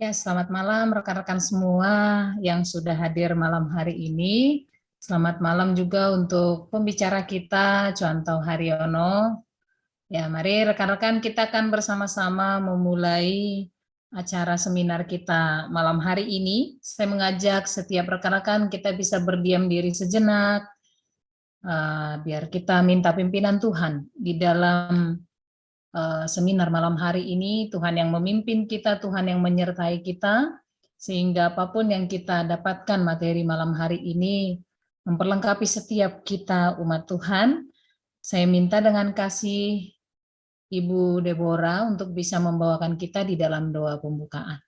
Ya, selamat malam rekan-rekan semua yang sudah hadir malam hari ini. Selamat malam juga untuk pembicara kita, Contoh Haryono. Ya, mari rekan-rekan kita akan bersama-sama memulai acara seminar kita malam hari ini. Saya mengajak setiap rekan-rekan kita bisa berdiam diri sejenak, biar kita minta pimpinan Tuhan di dalam seminar malam hari ini. Tuhan yang memimpin kita, Tuhan yang menyertai kita, sehingga apapun yang kita dapatkan materi malam hari ini memperlengkapi setiap kita umat Tuhan. Saya minta dengan kasih Ibu Deborah untuk bisa membawakan kita di dalam doa pembukaan.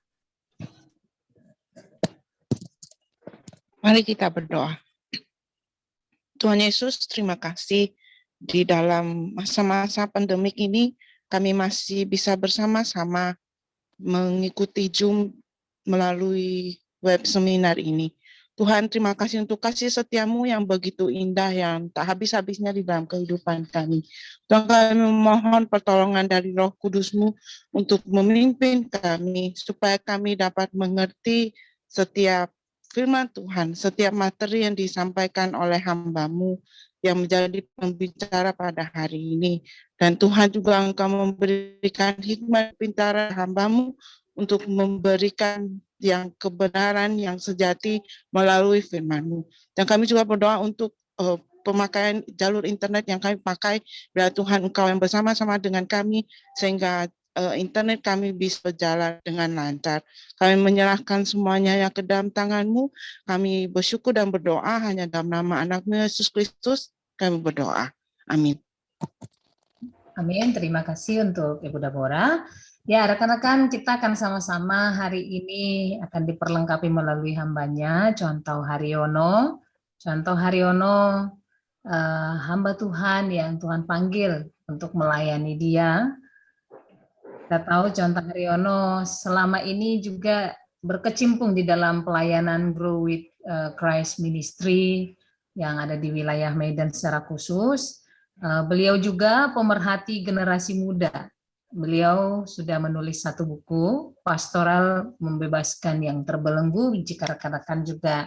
Mari kita berdoa. Tuhan Yesus, terima kasih di dalam masa-masa pandemik ini kami masih bisa bersama-sama mengikuti Zoom melalui web seminar ini. Tuhan, terima kasih untuk kasih setiamu yang begitu indah, yang tak habis-habisnya di dalam kehidupan kami. Tuhan, kami memohon pertolongan dari Roh Kudus-Mu untuk memimpin kami, supaya kami dapat mengerti setiap firman Tuhan, setiap materi yang disampaikan oleh hamba-Mu yang menjadi pembicara pada hari ini. Dan Tuhan juga Engkau memberikan hikmat pintaran hamba-Mu untuk memberikan yang kebenaran, yang sejati melalui firman-Mu. Dan kami juga berdoa untuk pemakaian jalur internet yang kami pakai, biar Tuhan Engkau yang bersama-sama dengan kami, sehingga internet kami bisa berjalan dengan lancar. Kami menyerahkan semuanya yang ke dalam tangan-Mu. Kami bersyukur dan berdoa hanya dalam nama anak-Mu Yesus Kristus, kami berdoa. Amin. Amin, terima kasih untuk Ibu Deborah. Ya, rekan-rekan, kita akan sama-sama hari ini akan diperlengkapi melalui hambanya, Contoh Haryono. Contoh Haryono, hamba Tuhan yang Tuhan panggil untuk melayani Dia. Kita tahu Contoh Haryono selama ini juga berkecimpung di dalam pelayanan Grow with Christ Ministry yang ada di wilayah Medan secara khusus. Beliau juga pemerhati generasi muda. Beliau sudah menulis satu buku, Pastoral Membebaskan yang Terbelenggu. Jika rekan-rekan juga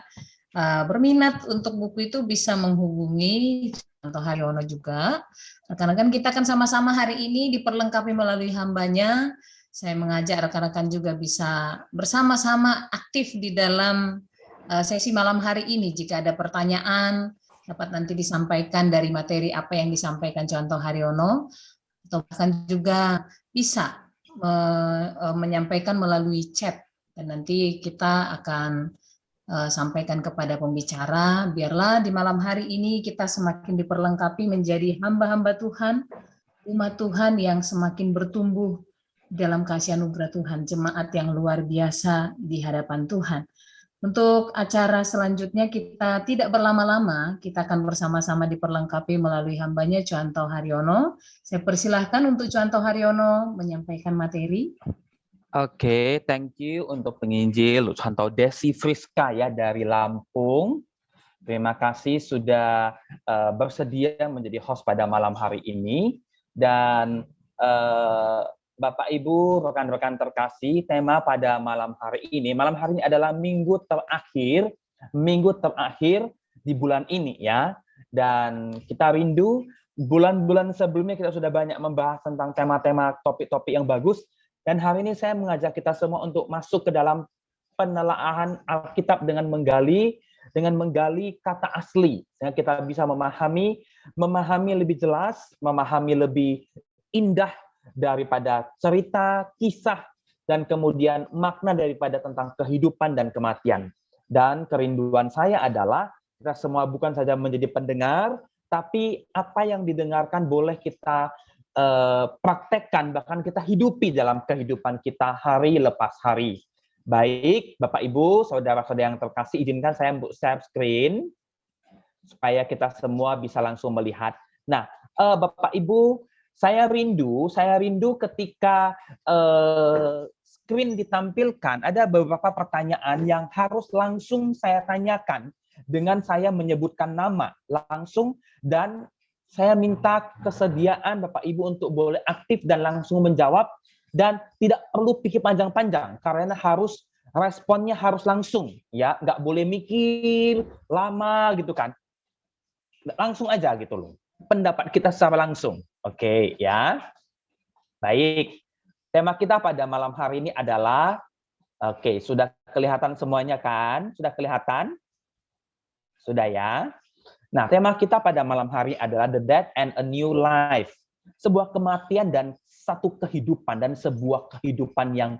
berminat untuk buku itu bisa menghubungi Contoh Haryono juga. Rekan-rekan kita akan sama-sama hari ini diperlengkapi melalui hambanya. Saya mengajak rekan-rekan juga bisa bersama-sama aktif di dalam sesi malam hari ini. Jika ada pertanyaan, dapat nanti disampaikan dari materi apa yang disampaikan Contoh Haryono, atau bahkan juga bisa menyampaikan melalui chat, dan nanti kita akan sampaikan kepada pembicara. Biarlah di malam hari ini kita semakin diperlengkapi menjadi hamba-hamba Tuhan, umat Tuhan yang semakin bertumbuh dalam kasih anugerah Tuhan, jemaat yang luar biasa di hadapan Tuhan. Untuk acara selanjutnya kita tidak berlama-lama, kita akan bersama-sama diperlengkapi melalui hambanya Contoh Haryono. Saya persilahkan untuk Contoh Haryono menyampaikan materi. Oke, thank you untuk penginjil Contoh Desi Friska ya dari Lampung. Terima kasih sudah bersedia menjadi host pada malam hari ini. Dan Bapak Ibu, rekan-rekan terkasih, tema pada malam hari ini adalah minggu terakhir di bulan ini ya. Dan kita rindu, bulan-bulan sebelumnya kita sudah banyak membahas tentang tema-tema topik-topik yang bagus. Dan hari ini saya mengajak kita semua untuk masuk ke dalam penelaahan Alkitab dengan menggali kata asli, sehingga kita bisa memahami lebih jelas, memahami lebih indah daripada cerita, kisah, dan kemudian makna daripada tentang kehidupan dan kematian. Dan kerinduan saya adalah kita semua bukan saja menjadi pendengar, tapi apa yang didengarkan boleh kita praktekkan, bahkan kita hidupi dalam kehidupan kita hari lepas hari. Baik, Bapak Ibu, saudara-saudara yang terkasih, izinkan saya untuk share screen supaya kita semua bisa langsung melihat. Nah, Bapak Ibu, saya rindu ketika screen ditampilkan, ada beberapa pertanyaan yang harus langsung saya tanyakan dengan saya menyebutkan nama langsung, dan saya minta kesediaan Bapak Ibu untuk boleh aktif dan langsung menjawab dan tidak perlu pikir panjang-panjang karena responnya harus langsung, ya, nggak boleh mikir lama gitu kan, langsung aja gitu loh, pendapat kita secara langsung. Oke, ya, baik. Tema kita pada malam hari ini adalah, oke, sudah kelihatan semuanya kan? Sudah kelihatan? Sudah ya. Nah, tema kita pada malam hari adalah The Death and a New Life. Sebuah kematian dan satu kehidupan, dan sebuah kehidupan yang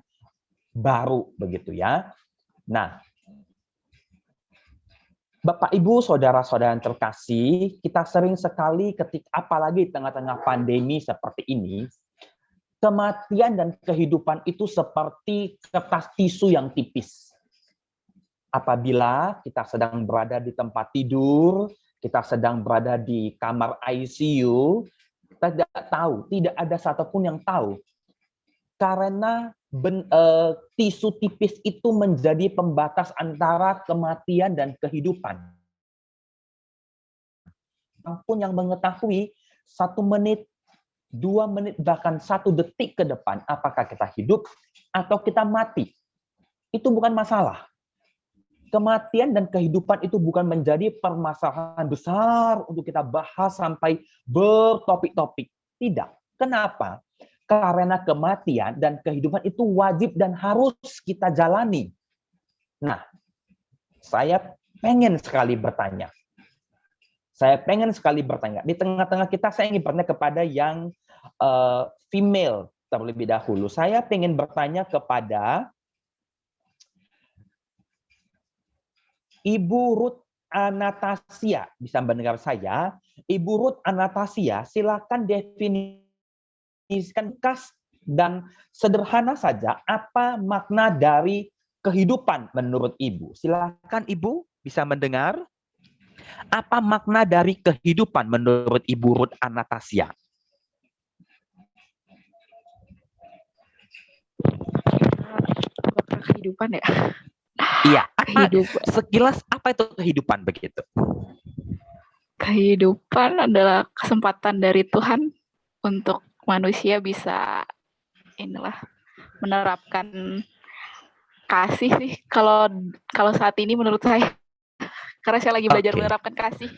baru, begitu ya. Nah, Bapak, Ibu, saudara-saudara yang terkasih, kita sering sekali apalagi di tengah-tengah pandemi seperti ini, kematian dan kehidupan itu seperti kertas tisu yang tipis. Apabila kita sedang berada di tempat tidur, kita sedang berada di kamar ICU, kita tidak tahu, tidak ada satupun yang tahu. Karena tisu tipis itu menjadi pembatas antara kematian dan kehidupan. Pun yang mengetahui 1 menit, 2 menit, bahkan 1 detik ke depan, apakah kita hidup atau kita mati. Itu bukan masalah. Kematian dan kehidupan itu bukan menjadi permasalahan besar untuk kita bahas sampai bertopik-topik. Tidak. Kenapa? Karena kematian dan kehidupan itu wajib dan harus kita jalani. Nah, saya pengen sekali bertanya. Di tengah-tengah kita, saya ingin bertanya kepada yang female terlebih dahulu. Saya pengen bertanya kepada Ibu Ruth Anastasia. Bisa mendengar saya? Ibu Ruth Anastasia, silakan definisikan khas dan sederhana saja apa makna dari kehidupan menurut Ibu. Silakan Ibu, bisa mendengar? Apa makna dari kehidupan menurut Ibu Ruth Anastasia? Kehidupan ya? Iya, Kehidupan. Sekilas apa itu kehidupan begitu? Kehidupan adalah kesempatan dari Tuhan untuk manusia bisa menerapkan kasih sih. Kalau saat ini menurut saya, karena saya lagi belajar menerapkan kasih.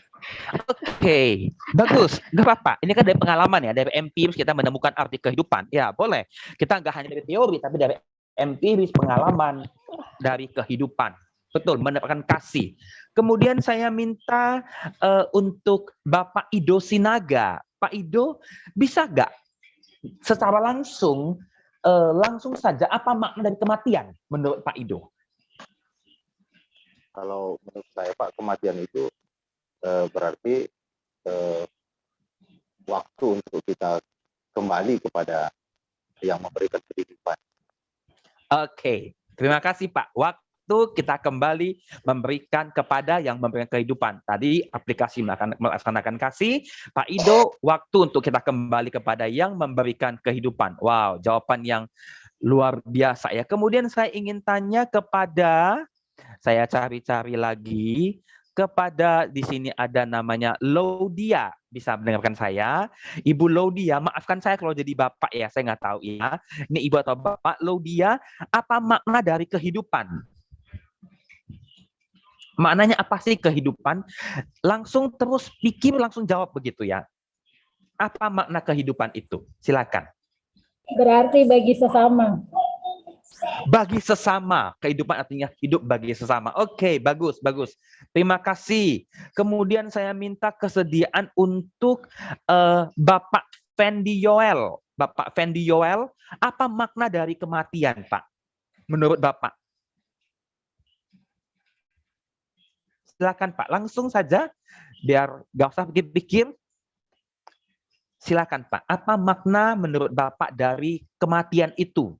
Oke, bagus. Nggak apa-apa. Ini kan dari pengalaman ya, dari empiris kita menemukan arti kehidupan. Ya, boleh. Kita nggak hanya dari teori, tapi dari empiris, pengalaman dari kehidupan. Betul, mendapatkan kasih. Kemudian saya minta untuk Bapak Ido Sinaga. Pak Ido, bisa nggak secara langsung saja apa makna dari kematian menurut Pak Ido? Kalau menurut saya, Pak, kematian itu berarti waktu untuk kita kembali kepada yang memberikan kehidupan. Oke, terima kasih Pak. Waktu kita kembali memberikan kepada yang memberikan kehidupan. Tadi aplikasi melaksanakan kasih. Pak Ido, waktu untuk kita kembali kepada yang memberikan kehidupan. Wow, jawaban yang luar biasa ya. Kemudian saya ingin tanya kepada, saya cari-cari lagi, kepada di sini ada namanya Laudia. Bisa mendengarkan saya? Ibu Laudia, maafkan saya kalau jadi Bapak ya, saya nggak tahu ya. Ini Ibu atau Bapak. Laudia, apa makna dari kehidupan? Maknanya apa sih kehidupan? Langsung terus pikir, langsung jawab begitu ya. Apa makna kehidupan itu? Silakan. Berarti bagi sesama. Bagi sesama, kehidupan artinya hidup bagi sesama. Oke, bagus, bagus. Terima kasih. Kemudian saya minta kesediaan untuk Bapak Fendi Yoel. Bapak Fendi Yoel, apa makna dari kematian, Pak? Menurut Bapak? Silakan, Pak. Langsung saja, biar nggak usah pikir-pikir. Silakan, Pak. Apa makna menurut Bapak dari kematian itu?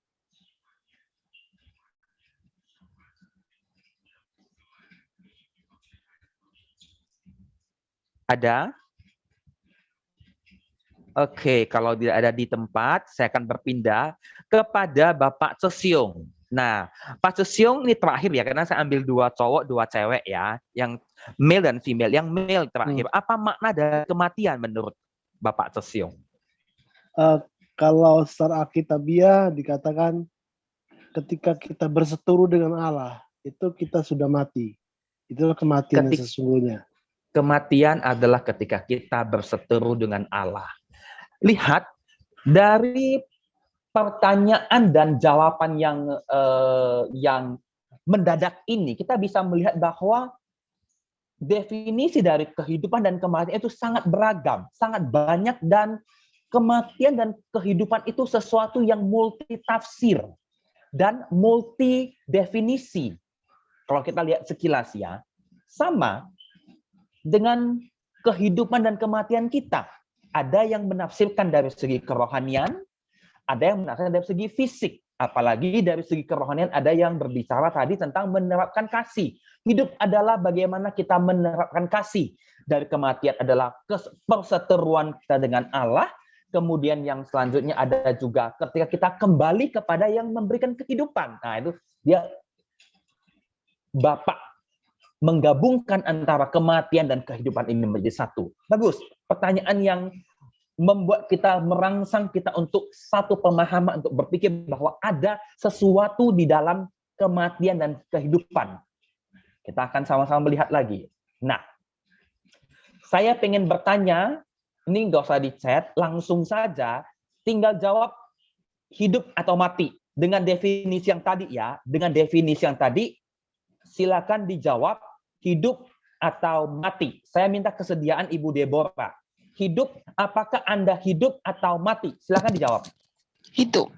Ada? Oke, kalau tidak ada di tempat, saya akan berpindah kepada Bapak Cesiung. Nah, Pak Cesiung ini terakhir ya, karena saya ambil 2 cowok, 2 cewek ya, yang male dan female. Yang male terakhir, apa makna dari kematian menurut Bapak Cesiung? kalau secara alkitabiah dikatakan ketika kita berseteru dengan Allah, itu kita sudah mati. Itulah kematian yang sesungguhnya. Kematian adalah ketika kita berseteru dengan Allah. Lihat dari pertanyaan dan jawaban yang mendadak ini, kita bisa melihat bahwa definisi dari kehidupan dan kematian itu sangat beragam, sangat banyak, dan kematian dan kehidupan itu sesuatu yang multitafsir dan multi definisi. Kalau kita lihat sekilas ya, sama dengan kehidupan dan kematian kita. Ada yang menafsirkan dari segi kerohanian, ada yang menafsirkan dari segi fisik. Apalagi dari segi kerohanian ada yang berbicara tadi tentang menerapkan kasih. Hidup adalah bagaimana kita menerapkan kasih. Dari kematian adalah perseteruan kita dengan Allah. Kemudian yang selanjutnya ada juga ketika kita kembali kepada yang memberikan kehidupan. Nah itu dia Bapak menggabungkan antara kematian dan kehidupan ini menjadi satu. Bagus. Pertanyaan yang membuat kita merangsang kita untuk satu pemahaman, untuk berpikir bahwa ada sesuatu di dalam kematian dan kehidupan. Kita akan sama-sama melihat lagi. Nah, saya pengen bertanya, ini nggak usah di chat, langsung saja, tinggal jawab hidup atau mati. Dengan definisi yang tadi ya, dengan definisi yang tadi, silakan dijawab hidup atau mati. Saya minta kesediaan Ibu Deborah. Hidup, apakah Anda hidup atau mati? Silakan dijawab. Hidup.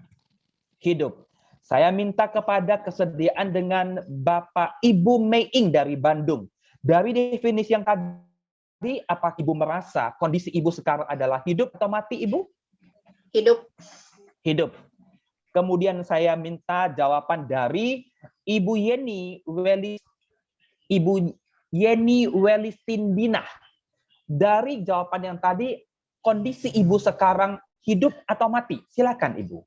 Hidup. Saya minta kepada kesediaan dengan Bapak Ibu Meing dari Bandung. Dari definisi yang tadi, apa Ibu merasa kondisi Ibu sekarang adalah hidup atau mati, Ibu? Hidup. Hidup. Kemudian saya minta jawaban dari Ibu Yeni Welistindinah. Dari jawaban yang tadi, kondisi Ibu sekarang hidup atau mati? Silakan, Ibu.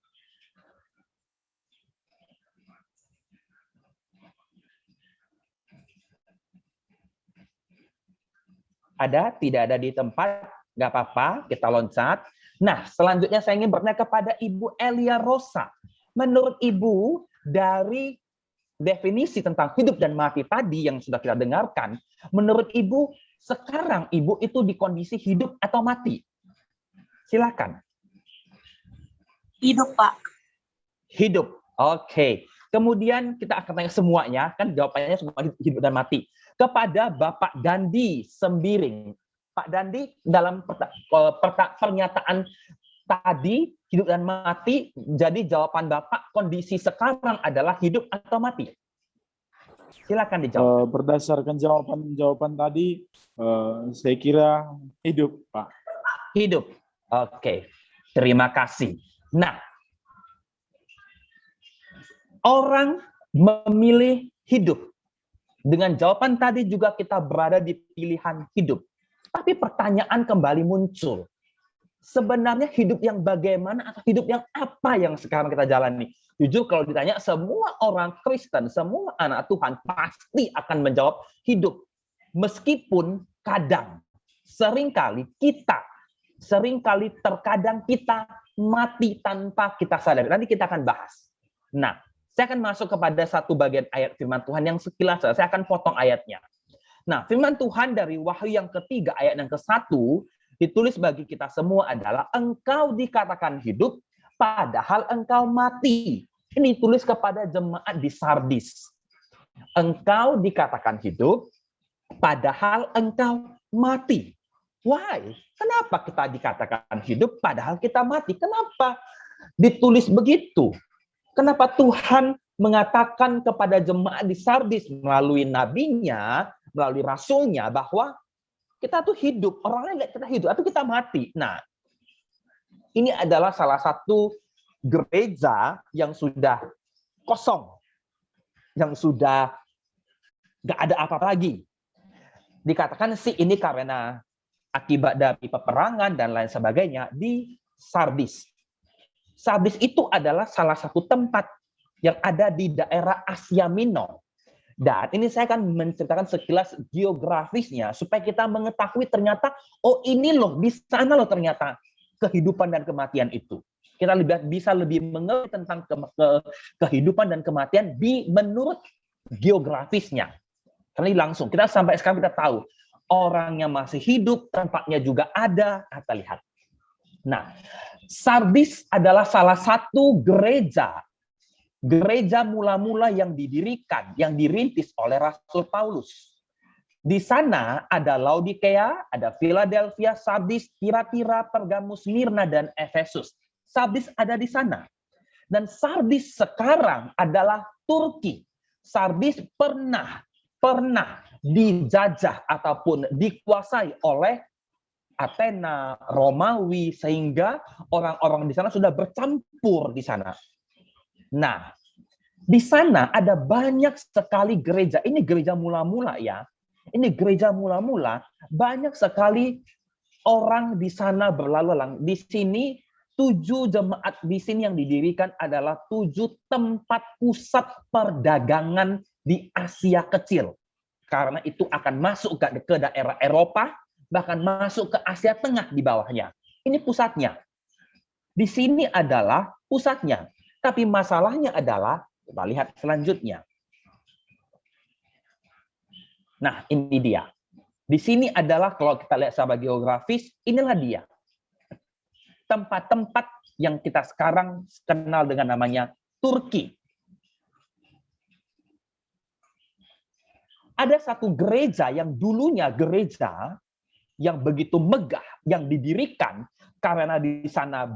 Ada? Tidak ada di tempat? Nggak apa-apa, kita loncat. Nah, selanjutnya saya ingin bertanya kepada Ibu Elia Rosa. Menurut Ibu, dari definisi tentang hidup dan mati tadi yang sudah kita dengarkan, menurut Ibu, sekarang Ibu itu di kondisi hidup atau mati? Silakan. Hidup, Pak. Hidup. Oke. Kemudian kita akan tanya semuanya, kan jawabannya semua hidup dan mati. Kepada Bapak Dandi Sembiring. Pak Dandi, dalam pernyataan tadi, hidup dan mati, jadi jawaban Bapak kondisi sekarang adalah hidup atau mati? Silakan dijawab. Berdasarkan jawaban tadi, saya kira hidup, Pak. Hidup. Oke. Terima kasih. Nah, orang memilih hidup. Dengan jawaban tadi juga kita berada di pilihan hidup. Tapi pertanyaan kembali muncul. Sebenarnya hidup yang bagaimana atau hidup yang apa yang sekarang kita jalani? Jujur kalau ditanya, semua orang Kristen, semua anak Tuhan pasti akan menjawab hidup. Meskipun kadang, seringkali terkadang kita mati tanpa kita sadar. Nanti kita akan bahas. Nah, saya akan masuk kepada satu bagian ayat firman Tuhan yang sekilas, saya akan potong ayatnya. Nah, firman Tuhan dari Wahyu yang ketiga, ayat yang ke-1, ditulis bagi kita semua adalah, engkau dikatakan hidup, padahal engkau mati. Ini ditulis kepada jemaat di Sardis. Engkau dikatakan hidup, padahal engkau mati. Why? Kenapa kita dikatakan hidup, padahal kita mati? Kenapa ditulis begitu? Kenapa Tuhan mengatakan kepada jemaat di Sardis melalui nabinya, melalui rasulnya, bahwa kita tuh hidup, orang lain lihat kita hidup, atau kita mati. Nah, ini adalah salah satu gereja yang sudah kosong, yang sudah nggak ada apa-apa lagi. Dikatakan sih ini karena akibat dari peperangan dan lain sebagainya di Sardis. Sardis itu adalah salah satu tempat yang ada di daerah Asia Minor. Dan ini saya akan menceritakan sekilas geografisnya supaya kita mengetahui ternyata, oh ini loh, di sana loh ternyata kehidupan dan kematian itu. Kita bisa lebih mengerti tentang kehidupan dan kematian menurut geografisnya. Karena langsung kita sampai sekarang kita tahu orang yang masih hidup, tempatnya juga ada. Kita lihat. Nah, Sardis adalah salah satu gereja mula-mula yang didirikan, yang dirintis oleh Rasul Paulus. Di sana ada Laodikea, ada Philadelphia, Sardis, Tiratira, Pergamus, Smyrna, dan Efesus. Sardis ada di sana. Dan Sardis sekarang adalah Turki. Sardis pernah dijajah ataupun dikuasai oleh Athena, Romawi, sehingga orang-orang di sana sudah bercampur di sana. Nah, di sana ada banyak sekali gereja. Ini gereja mula-mula ya. Ini gereja mula-mula, banyak sekali orang di sana berlalu-lalang. Di sini 7 jemaat di sini yang didirikan adalah 7 tempat pusat perdagangan di Asia Kecil. Karena itu akan masuk ke daerah Eropa, bahkan masuk ke Asia Tengah di bawahnya. Ini pusatnya. Di sini adalah pusatnya. Tapi masalahnya adalah, kita lihat selanjutnya. Nah, ini dia. Di sini adalah, kalau kita lihat secara geografis, inilah dia. Tempat-tempat yang kita sekarang kenal dengan namanya Turki. Ada satu gereja yang dulunya gereja yang begitu megah, yang didirikan karena di sana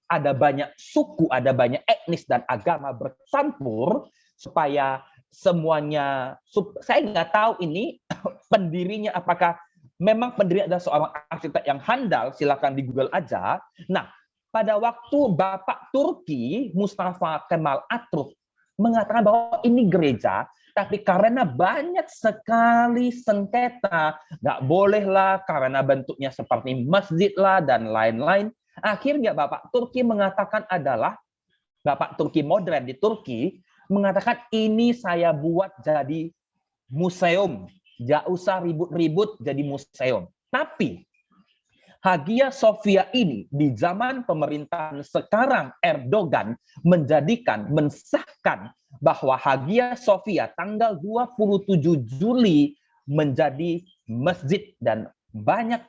ada banyak suku, ada banyak etnis dan agama bercampur, supaya semuanya, saya nggak tahu ini pendirinya apakah memang pendiri adalah seorang arsitek yang handal, silakan di Google aja. Nah, pada waktu Bapak Turki, Mustafa Kemal Atatürk, mengatakan bahwa ini gereja, tapi karena banyak sekali sengketa, nggak bolehlah karena bentuknya seperti masjid lah dan lain-lain, akhirnya Bapak Turki mengatakan adalah, Bapak Turki modern di Turki, mengatakan ini saya buat jadi museum. Nggak usah ribut-ribut jadi museum. Tapi Hagia Sophia ini di zaman pemerintahan sekarang Erdogan mensahkan bahwa Hagia Sophia tanggal 27 Juli menjadi masjid dan banyak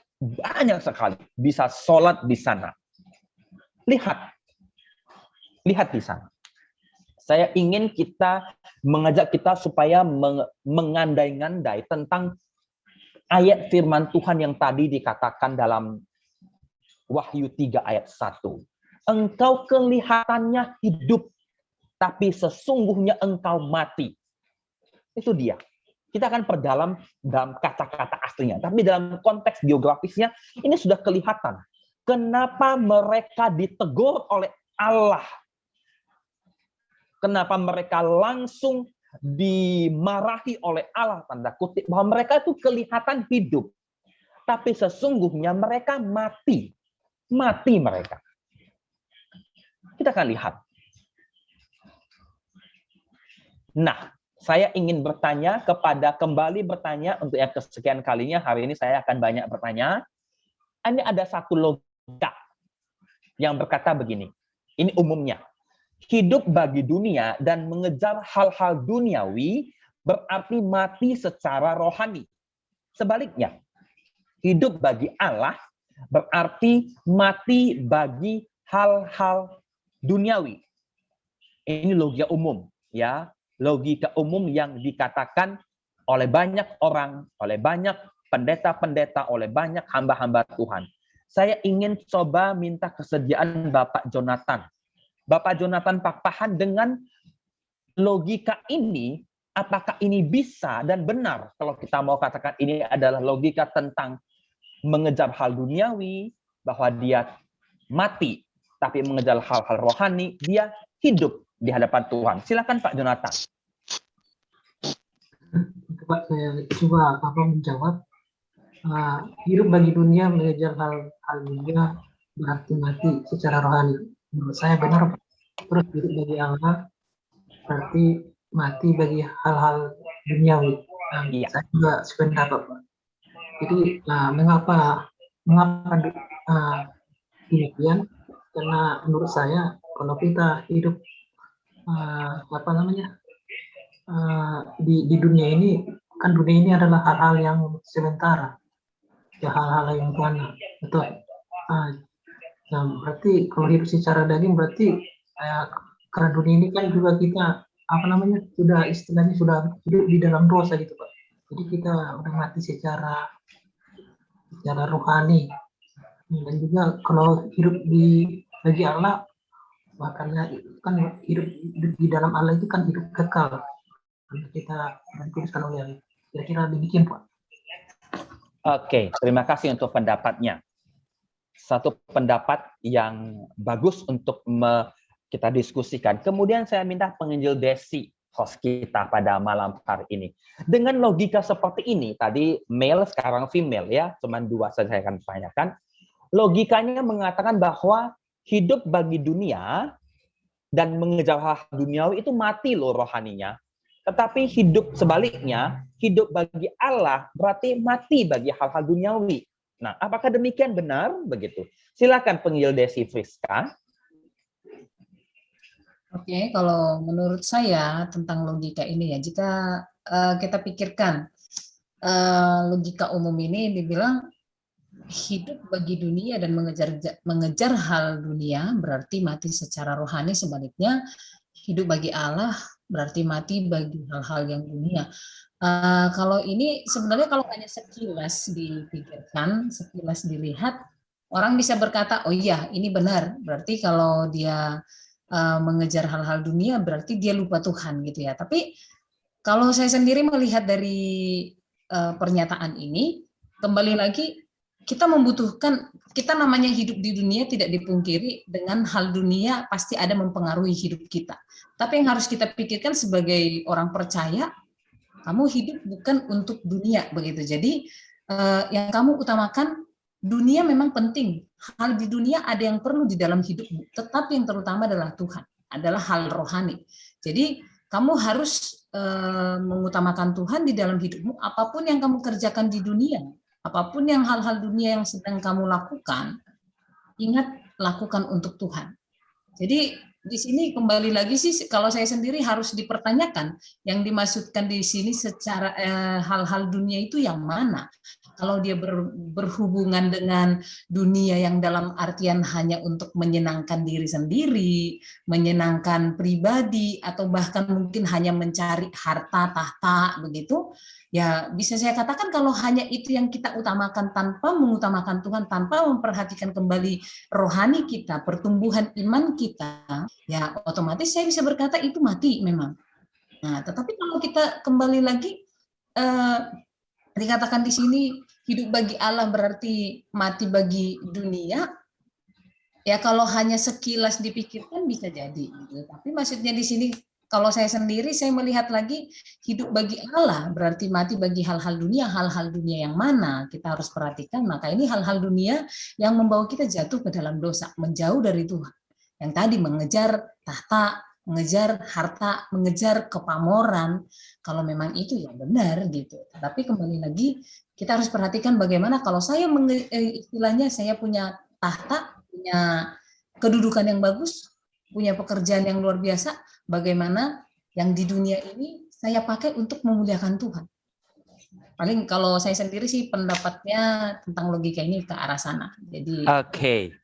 sekali bisa sholat di sana. Lihat di sana. Saya ingin mengajak kita supaya mengandai-ngandai tentang ayat firman Tuhan yang tadi dikatakan dalam Wahyu 3 ayat 1. Engkau kelihatannya hidup, tapi sesungguhnya engkau mati. Itu dia. Kita akan perdalam dalam kata-kata aslinya. Tapi dalam konteks geografisnya, ini sudah kelihatan. Kenapa mereka ditegur oleh Allah? Kenapa mereka langsung dimarahi oleh Allah, tanda kutip, bahwa mereka itu kelihatan hidup, tapi sesungguhnya mereka mati mereka. Kita akan lihat. Nah, saya ingin kembali bertanya untuk yang kesekian kalinya, hari ini saya akan banyak bertanya. Ini ada satu logika yang berkata begini, ini umumnya. Hidup bagi dunia dan mengejar hal-hal duniawi berarti mati secara rohani. Sebaliknya, hidup bagi Allah berarti mati bagi hal-hal duniawi. Ini logika umum, ya, logika umum yang dikatakan oleh banyak orang, oleh banyak pendeta-pendeta, oleh banyak hamba-hamba Tuhan. Saya ingin coba minta kesediaan Bapak Jonathan. Bapak Jonathan Pakpahan, dengan logika ini, apakah ini bisa dan benar kalau kita mau katakan ini adalah logika tentang mengejar hal duniawi, bahwa dia mati, tapi mengejar hal-hal rohani, dia hidup di hadapan Tuhan. Silakan Pak Jonathan. Coba saya menjawab. Hidup bagi dunia mengejar hal dunia berarti mati secara rohani. Menurut saya benar. Terus hidup bagi Allah berarti mati bagi hal-hal duniawi. Iya. Saya juga sependapat, Pak. Jadi mengapa demikian? Karena menurut saya kalau kita hidup di dunia ini, kan dunia ini adalah hal-hal yang sementara, ya hal-hal yang fana, betul. Nah, berarti kalau hidup secara daging berarti karena dunia ini kan juga kita sudah istilahnya sudah hidup di dalam dosa gitu Pak. Jadi kita udah mati secara rohani. Dan juga kalau hidup bagi Allah, makanya kan hidup di dalam Allah itu kan hidup kekal. Kita dikuduskan oleh Allah. Kira-kira demikian Pak. Oke, terima kasih untuk pendapatnya. Satu pendapat yang bagus untuk kita diskusikan. Kemudian saya minta penginjil Desi, host kita pada malam hari ini. Dengan logika seperti ini, tadi male sekarang female ya, cuma 2 saja saya akan tanyakan. Logikanya mengatakan bahwa hidup bagi dunia dan mengejar hal duniawi itu mati loh rohaninya. Tetapi hidup sebaliknya, hidup bagi Allah berarti mati bagi hal-hal duniawi. Nah, apakah demikian benar begitu? Silakan penginjil Desi Friska. Oke, kalau menurut saya tentang logika ini ya, jika kita pikirkan logika umum ini dibilang hidup bagi dunia dan mengejar hal dunia berarti mati secara rohani, sebaliknya hidup bagi Allah berarti mati bagi hal-hal yang dunia. Kalau ini sebenarnya kalau hanya sekilas dipikirkan, sekilas dilihat, orang bisa berkata, oh iya ini benar, berarti kalau dia mengejar hal-hal dunia berarti dia lupa Tuhan gitu ya. Tapi kalau saya sendiri melihat dari pernyataan ini, kembali lagi kita membutuhkan, kita namanya hidup di dunia tidak dipungkiri dengan hal dunia pasti ada mempengaruhi hidup kita. Tapi yang harus kita pikirkan sebagai orang percaya, kamu hidup bukan untuk dunia begitu. Jadi yang kamu utamakan, dunia memang penting. Hal di dunia ada yang perlu di dalam hidupmu, tetapi yang terutama adalah Tuhan, adalah hal rohani. Jadi kamu harus mengutamakan Tuhan di dalam hidupmu, apapun yang kamu kerjakan di dunia. Apapun yang hal-hal dunia yang sedang kamu lakukan, ingat lakukan untuk Tuhan. Jadi di sini kembali lagi sih, kalau saya sendiri harus dipertanyakan yang dimaksudkan di sini secara hal-hal dunia itu yang mana? Kalau dia berhubungan dengan dunia yang dalam artian hanya untuk menyenangkan diri sendiri, menyenangkan pribadi, atau bahkan mungkin hanya mencari harta, tahta, begitu, ya bisa saya katakan kalau hanya itu yang kita utamakan tanpa mengutamakan Tuhan, tanpa memperhatikan kembali rohani kita, pertumbuhan iman kita, ya otomatis saya bisa berkata itu mati memang. Nah, tetapi kalau kita kembali lagi, dikatakan di sini hidup bagi Allah berarti mati bagi dunia, ya kalau hanya sekilas dipikirkan bisa jadi. Tapi maksudnya di sini kalau saya sendiri, saya melihat lagi hidup bagi Allah berarti mati bagi hal-hal dunia yang mana kita harus perhatikan. Maka ini hal-hal dunia yang membawa kita jatuh ke dalam dosa, menjauh dari Tuhan. Yang tadi mengejar tahta, mengejar harta, mengejar kepamoran, kalau memang itu ya benar gitu. Tapi kembali lagi kita harus perhatikan bagaimana kalau saya istilahnya saya punya tahta, punya kedudukan yang bagus, punya pekerjaan yang luar biasa, bagaimana yang di dunia ini saya pakai untuk memuliakan Tuhan. Paling kalau saya sendiri sih pendapatnya tentang logika ini ke arah sana. Jadi Oke.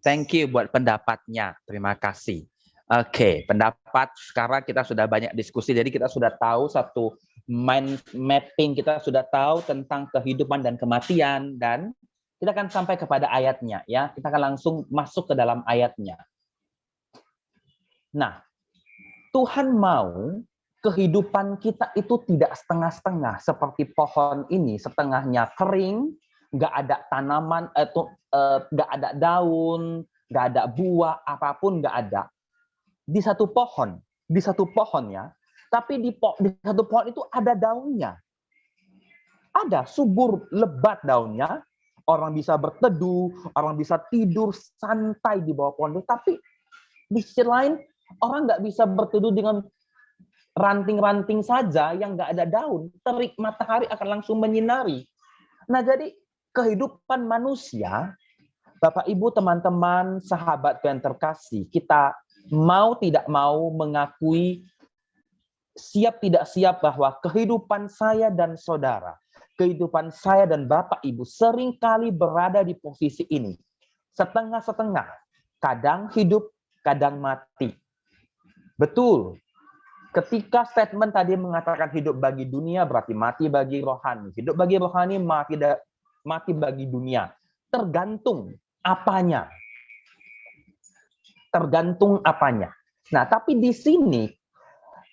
Thank you buat pendapatnya. Terima kasih. Oke, pendapat sekarang kita sudah banyak diskusi, jadi kita sudah tahu satu mind mapping, kita sudah tahu tentang kehidupan dan kematian, dan kita akan sampai kepada ayatnya, ya. Kita akan langsung masuk ke dalam ayatnya. Nah, Tuhan mau kehidupan kita itu tidak setengah-setengah seperti pohon ini, setengahnya kering, nggak ada tanaman, nggak ada daun, nggak ada buah, apapun nggak ada. Di satu pohon ya, tapi di satu pohon itu ada daunnya. Ada subur, lebat daunnya, orang bisa berteduh, orang bisa tidur santai di bawah pohon itu, tapi di sisi lain, orang nggak bisa berteduh dengan ranting-ranting saja yang nggak ada daun, terik matahari akan langsung menyinari. Nah, jadi kehidupan manusia Bapak, Ibu, teman-teman, sahabat yang terkasih, kita mau tidak mau mengakui siap tidak siap bahwa kehidupan saya dan saudara, kehidupan saya dan Bapak Ibu seringkali berada di posisi ini. Setengah-setengah, kadang hidup, kadang mati. Betul, ketika statement tadi mengatakan hidup bagi dunia berarti mati bagi rohani. Hidup bagi rohani, mati bagi dunia. Tergantung apanya. Tergantung apanya. Nah, tapi di sini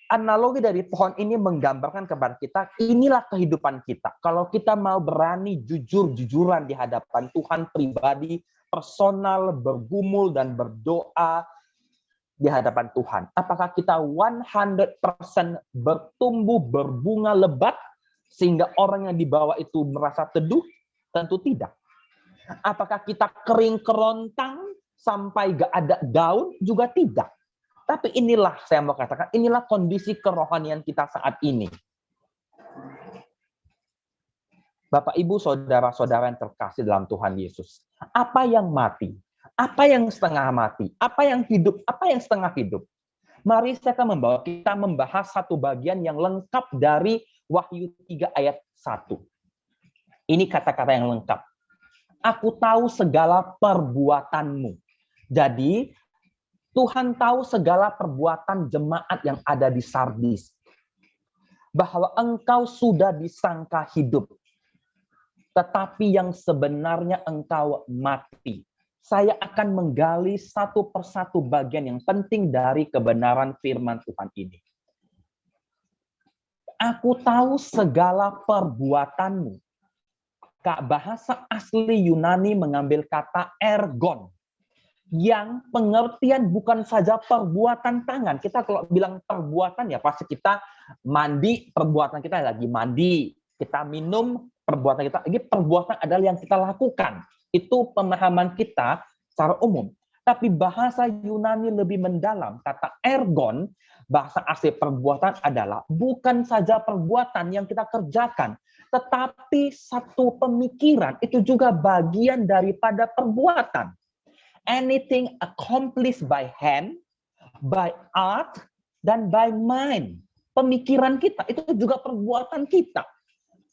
analogi dari pohon ini menggambarkan kepada kita, inilah kehidupan kita. Kalau kita mau berani jujur-jujuran di hadapan Tuhan pribadi, personal, bergumul dan berdoa di hadapan Tuhan. Apakah kita 100% bertumbuh, berbunga lebat, sehingga orang yang di bawah itu merasa teduh? Tentu tidak. Apakah kita kering kerontang sampai gak ada daun? Juga tidak. Tapi inilah, saya mau katakan, inilah kondisi kerohanian kita saat ini. Bapak, Ibu, saudara-saudara yang terkasih dalam Tuhan Yesus. Apa yang mati? Apa yang setengah mati? Apa yang hidup? Apa yang setengah hidup? Mari saya akan membawa kita membahas satu bagian yang lengkap dari Wahyu 3 ayat 1. Ini kata-kata yang lengkap. Aku tahu segala perbuatanmu. Jadi, Tuhan tahu segala perbuatan jemaat yang ada di Sardis. Bahwa engkau sudah disangka hidup. Tetapi yang sebenarnya engkau mati. Saya akan menggali satu persatu bagian yang penting dari kebenaran firman Tuhan ini. Aku tahu segala perbuatanmu. Bahasa asli Yunani mengambil kata ergon. Yang pengertian bukan saja perbuatan tangan. Kita kalau bilang perbuatan ya pasti kita mandi, perbuatan kita lagi mandi. Kita minum, perbuatan kita. Ini perbuatan adalah yang kita lakukan. Itu pemahaman kita secara umum. Tapi bahasa Yunani lebih mendalam. Kata ergon, bahasa asli perbuatan adalah bukan saja perbuatan yang kita kerjakan. Tetapi satu pemikiran itu juga bagian daripada perbuatan. Anything accomplished by hand, by art, dan by mind. Pemikiran kita, itu juga perbuatan kita.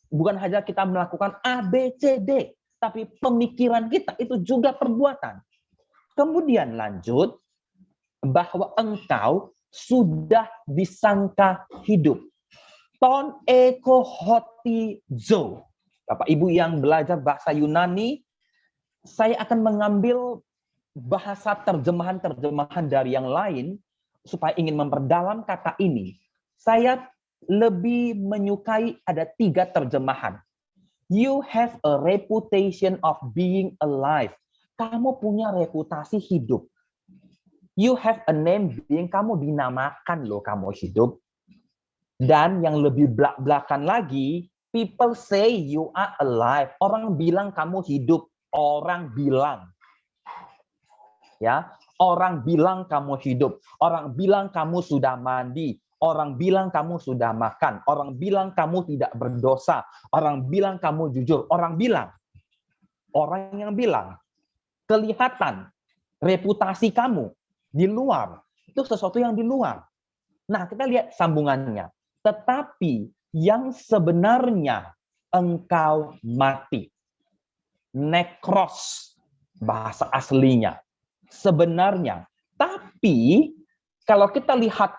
Bukan hanya kita melakukan A, B, C, D. Tapi pemikiran kita, itu juga perbuatan. Kemudian lanjut, bahwa engkau sudah disangka hidup. Ton eko hoti zo. Bapak Ibu yang belajar bahasa Yunani, saya akan mengambil bahasa terjemahan-terjemahan dari yang lain supaya ingin memperdalam kata ini. Saya lebih menyukai ada 3 terjemahan. You have a reputation of being alive. Kamu punya reputasi hidup. You have a name being, kamu dinamakan loh kamu hidup. Dan yang lebih belak-belakan lagi, people say you are alive. Orang bilang kamu hidup. Orang bilang. Ya, orang bilang kamu hidup, orang bilang kamu sudah mandi, orang bilang kamu sudah makan, orang bilang kamu tidak berdosa, orang bilang kamu jujur, orang yang bilang, kelihatan reputasi kamu di luar, itu sesuatu yang di luar. Nah, kita lihat sambungannya. Tetapi yang sebenarnya engkau mati. Nekros, bahasa aslinya. Sebenarnya, tapi kalau kita lihat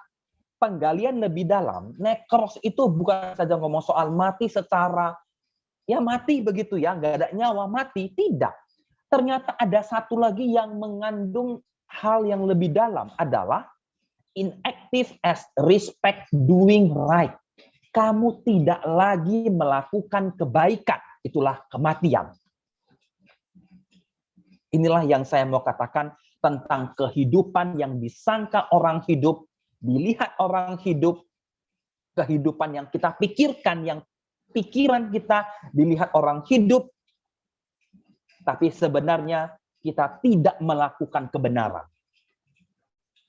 penggalian lebih dalam, nekros itu bukan saja ngomong soal mati secara ya mati begitu ya, nggak ada nyawa mati, tidak. Ternyata ada satu lagi yang mengandung hal yang lebih dalam adalah inactive as respect doing right. Kamu tidak lagi melakukan kebaikan, itulah kematian. Inilah yang saya mau katakan tentang kehidupan yang disangka orang hidup, dilihat orang hidup, kehidupan yang kita pikirkan, yang pikiran kita dilihat orang hidup, tapi sebenarnya kita tidak melakukan kebenaran.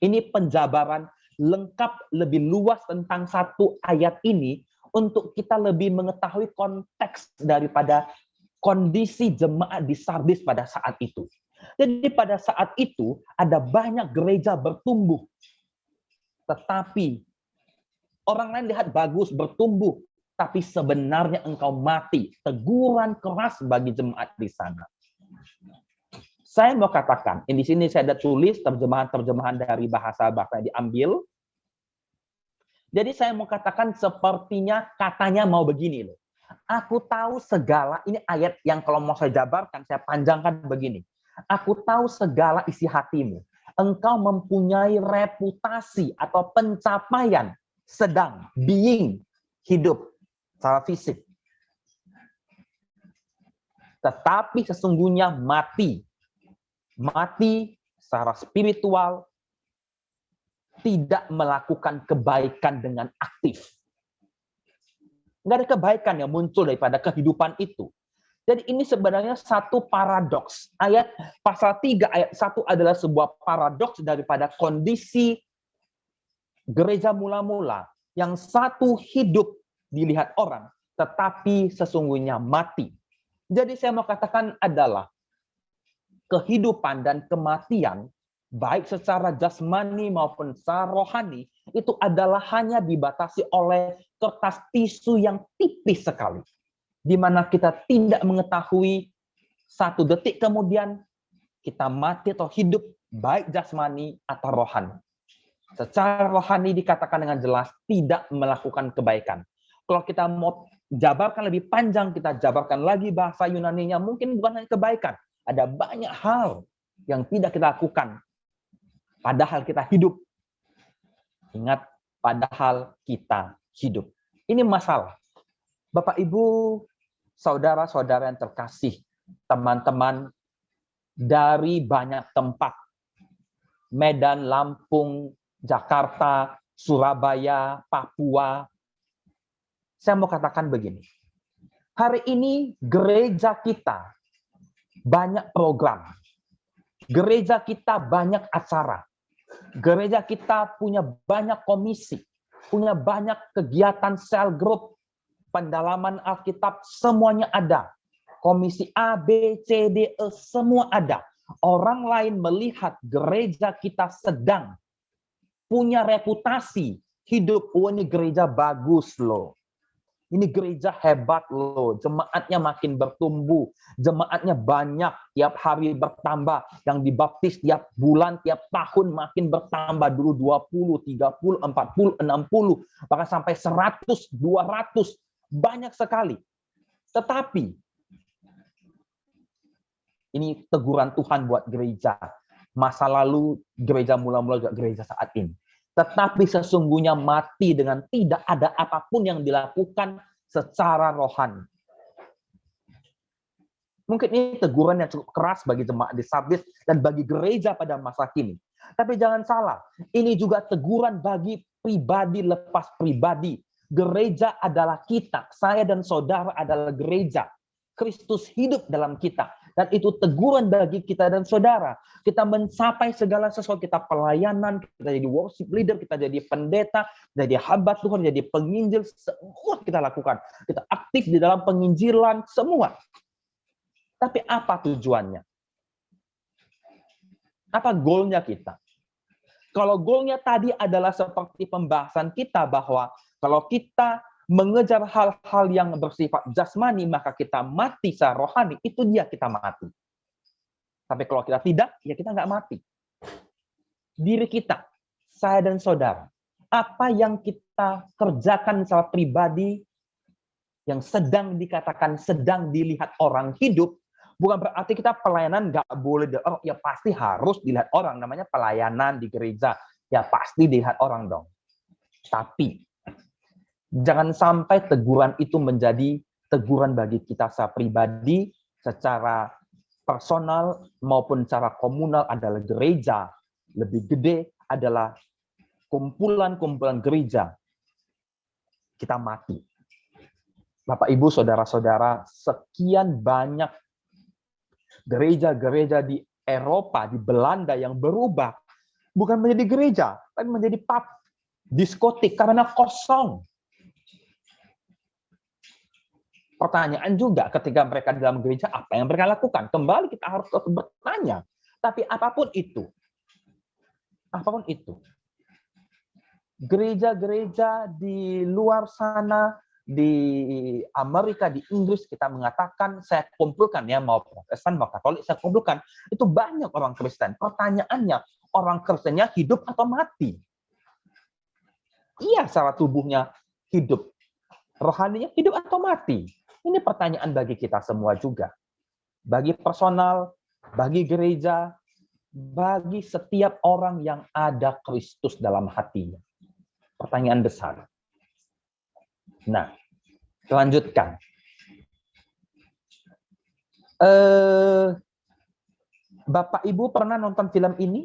Ini penjabaran lengkap lebih luas tentang satu ayat ini untuk kita lebih mengetahui konteks daripada kondisi jemaat di Sardis pada saat itu. Jadi pada saat itu ada banyak gereja bertumbuh. Tetapi orang lain lihat bagus, bertumbuh. Tapi sebenarnya engkau mati. Teguran keras bagi jemaat di sana. Saya mau katakan, di sini saya ada tulis terjemahan-terjemahan dari bahasa-bahasa yang diambil. Jadi saya mau katakan sepertinya katanya mau begini loh. Aku tahu segala, ini ayat yang kalau mau saya jabarkan, saya panjangkan begini. Aku tahu segala isi hatimu. Engkau mempunyai reputasi atau pencapaian sedang, being, hidup secara fisik. Tetapi sesungguhnya mati. Mati secara spiritual, tidak melakukan kebaikan dengan aktif. Nggak ada kebaikan yang muncul daripada kehidupan itu. Jadi ini sebenarnya satu paradoks. Ayat pasal 3 ayat 1 adalah sebuah paradoks daripada kondisi gereja mula-mula. Yang satu hidup dilihat orang, tetapi sesungguhnya mati. Jadi saya mau katakan adalah kehidupan dan kematian, baik secara jasmani maupun secara rohani, itu adalah hanya dibatasi oleh kertas tisu yang tipis sekali. Di mana kita tidak mengetahui satu detik kemudian kita mati atau hidup, baik jasmani atau rohani. Secara rohani dikatakan dengan jelas tidak melakukan kebaikan. Kalau kita mau jabarkan lebih panjang, kita jabarkan lagi bahasa Yunaninya, mungkin bukan hanya kebaikan. Ada banyak hal yang tidak kita lakukan, padahal kita hidup. Ingat, padahal kita hidup. Ini masalah. Bapak, Ibu, saudara-saudara yang terkasih, teman-teman dari banyak tempat, Medan, Lampung, Jakarta, Surabaya, Papua. Saya mau katakan begini. Hari ini gereja kita banyak program. Gereja kita banyak acara. Gereja kita punya banyak komisi, punya banyak kegiatan sel group, pendalaman Alkitab, semuanya ada. Komisi A, B, C, D, E, semua ada. Orang lain melihat gereja kita sedang punya reputasi hidup, oh ini gereja bagus loh. Ini gereja hebat loh, jemaatnya makin bertumbuh, jemaatnya banyak, tiap hari bertambah, yang dibaptis tiap bulan, tiap tahun makin bertambah, dulu 20, 30, 40, 60, bahkan sampai 100, 200, banyak sekali. Tetapi, ini teguran Tuhan buat gereja, masa lalu gereja mula-mula juga gereja saat ini. Tetapi sesungguhnya mati dengan tidak ada apapun yang dilakukan secara rohani. Mungkin ini teguran yang cukup keras bagi jemaat di Sardis dan bagi gereja pada masa kini. Tapi jangan salah, ini juga teguran bagi pribadi lepas pribadi. Gereja adalah kita, saya dan saudara adalah gereja. Kristus hidup dalam kita. Dan itu teguran bagi kita dan saudara. Kita mencapai segala sesuatu, kita pelayanan, kita jadi worship leader, kita jadi pendeta, jadi hamba Tuhan, jadi penginjil, semua kita lakukan. Kita aktif di dalam penginjilan, semua. Tapi apa tujuannya? Apa goalnya kita? Kalau goalnya tadi adalah seperti pembahasan kita bahwa kalau kita mengejar hal-hal yang bersifat jasmani, maka kita mati secara rohani, itu dia kita mati. Tapi kalau kita tidak, ya kita nggak mati. Diri kita, saya dan saudara, apa yang kita kerjakan secara pribadi, yang sedang dikatakan, sedang dilihat orang hidup, bukan berarti kita pelayanan nggak boleh, oh ya pasti harus dilihat orang, namanya pelayanan di gereja, ya pasti dilihat orang dong. Tapi, jangan sampai teguran itu menjadi teguran bagi kita secara pribadi, secara personal maupun secara komunal adalah gereja. Lebih gede adalah kumpulan-kumpulan gereja. Kita mati. Bapak, Ibu, saudara-saudara, sekian banyak gereja-gereja di Eropa, di Belanda yang berubah. Bukan menjadi gereja, tapi menjadi pub, diskotik, karena kosong. Pertanyaan juga ketika mereka di dalam gereja, apa yang mereka lakukan? Kembali kita harus bertanya. Tapi apapun itu, gereja-gereja di luar sana, di Amerika, di Inggris, kita mengatakan, saya kumpulkan ya, mau Protestan, mau Katolik, saya kumpulkan, itu banyak orang Kristen. Pertanyaannya, orang Kristennya hidup atau mati? Iya, secara tubuhnya hidup. Rohaninya hidup atau mati? Ini pertanyaan bagi kita semua juga. Bagi personal, bagi gereja, bagi setiap orang yang ada Kristus dalam hatinya. Pertanyaan besar. Nah, lanjutkan. Bapak Ibu pernah nonton film ini?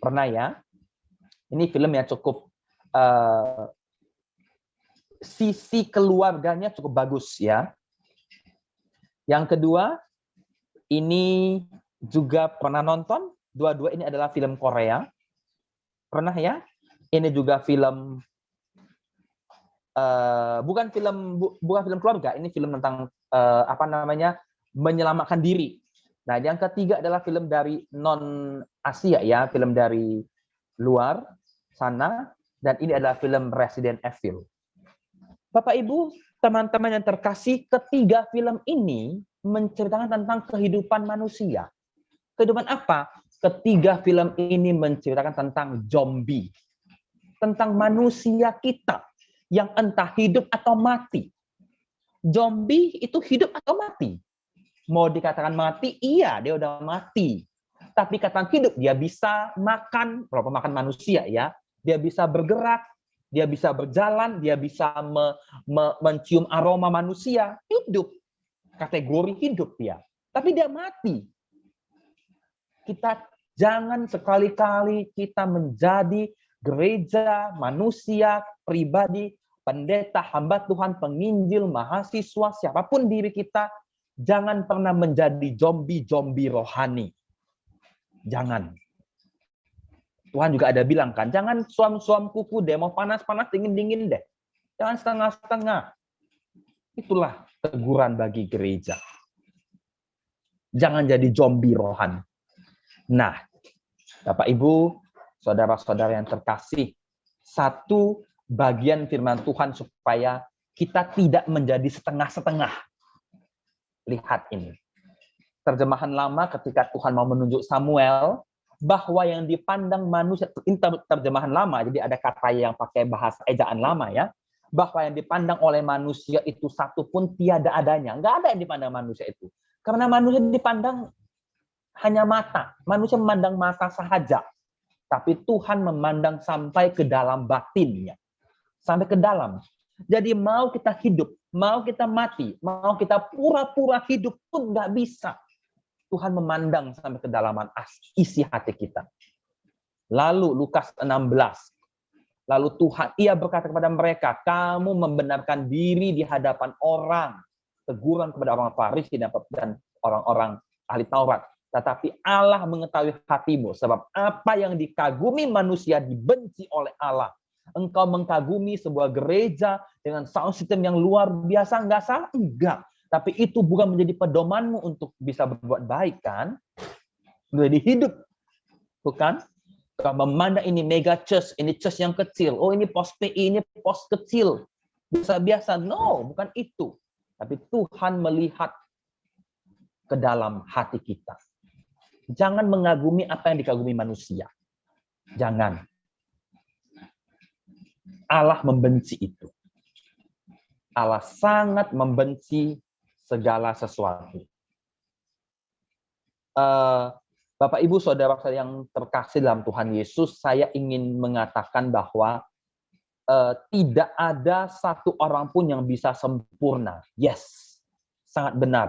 Pernah ya? Ini film yang cukup sisi keluarganya cukup bagus ya. Yang kedua, ini juga pernah nonton. Dua-dua ini adalah film Korea. Pernah ya? Ini juga film bukan film keluarga. Ini film tentang menyelamatkan diri. Nah, yang ketiga adalah film dari non Asia ya, film dari luar sana, dan ini adalah film Resident Evil. Bapak Ibu, teman-teman yang terkasih, ketiga film ini menceritakan tentang kehidupan manusia. Kehidupan apa? Ketiga film ini menceritakan tentang zombie. Tentang manusia kita yang entah hidup atau mati. Zombie itu hidup atau mati? Mau dikatakan mati, iya, dia udah mati. Tapi katakan hidup, dia bisa makan, berapa makan manusia ya. Dia bisa bergerak, dia bisa berjalan, dia bisa mencium aroma manusia. Hidup. Kategori hidup dia. Tapi dia mati. Kita jangan sekali-kali kita menjadi gereja, manusia, pribadi, pendeta, hamba Tuhan, penginjil, mahasiswa, siapapun diri kita, jangan pernah menjadi zombie-zombie rohani. Jangan. Tuhan juga ada bilang kan, jangan suam-suam kuku deh, mau panas-panas, dingin-dingin deh. Jangan setengah-setengah. Itulah teguran bagi gereja. Jangan jadi zombie rohani. Nah, Bapak Ibu, saudara-saudara yang terkasih, satu bagian firman Tuhan supaya kita tidak menjadi setengah-setengah. Lihat ini. Terjemahan lama ketika Tuhan mau menunjuk Samuel, bahwa yang dipandang manusia, ini terjemahan lama, jadi ada kata yang pakai bahasa ejaan lama ya, bahwa yang dipandang oleh manusia itu satu pun tiada adanya. Nggak ada yang dipandang manusia itu. Karena manusia dipandang hanya mata. Manusia memandang mata saja. Tapi Tuhan memandang sampai ke dalam batinnya. Sampai ke dalam. Jadi mau kita hidup, mau kita mati, mau kita pura-pura hidup pun nggak bisa. Tuhan memandang sampai kedalaman isi hati kita. Lalu Lukas 16. Lalu Tuhan, ia berkata kepada mereka, kamu membenarkan diri di hadapan orang. Teguran kepada orang Farisi dan orang-orang ahli Taurat. Tetapi Allah mengetahui hatimu. Sebab apa yang dikagumi manusia dibenci oleh Allah. Engkau mengkagumi sebuah gereja dengan sound system yang luar biasa. Enggak salah? Enggak. Tapi itu bukan menjadi pedomanmu untuk bisa berbuat baik, kan? Menjadi hidup. Bukan? Kalau memandang ini mega church, ini church yang kecil. Oh, ini pos PI, ini pos kecil. Biasa-biasa. No, bukan itu. Tapi Tuhan melihat ke dalam hati kita. Jangan mengagumi apa yang dikagumi manusia. Jangan. Allah membenci itu. Allah sangat membenci segala sesuatu. Bapak, Ibu, saudara-saudara yang terkasih dalam Tuhan Yesus, saya ingin mengatakan bahwa tidak ada satu orang pun yang bisa sempurna. Yes, sangat benar.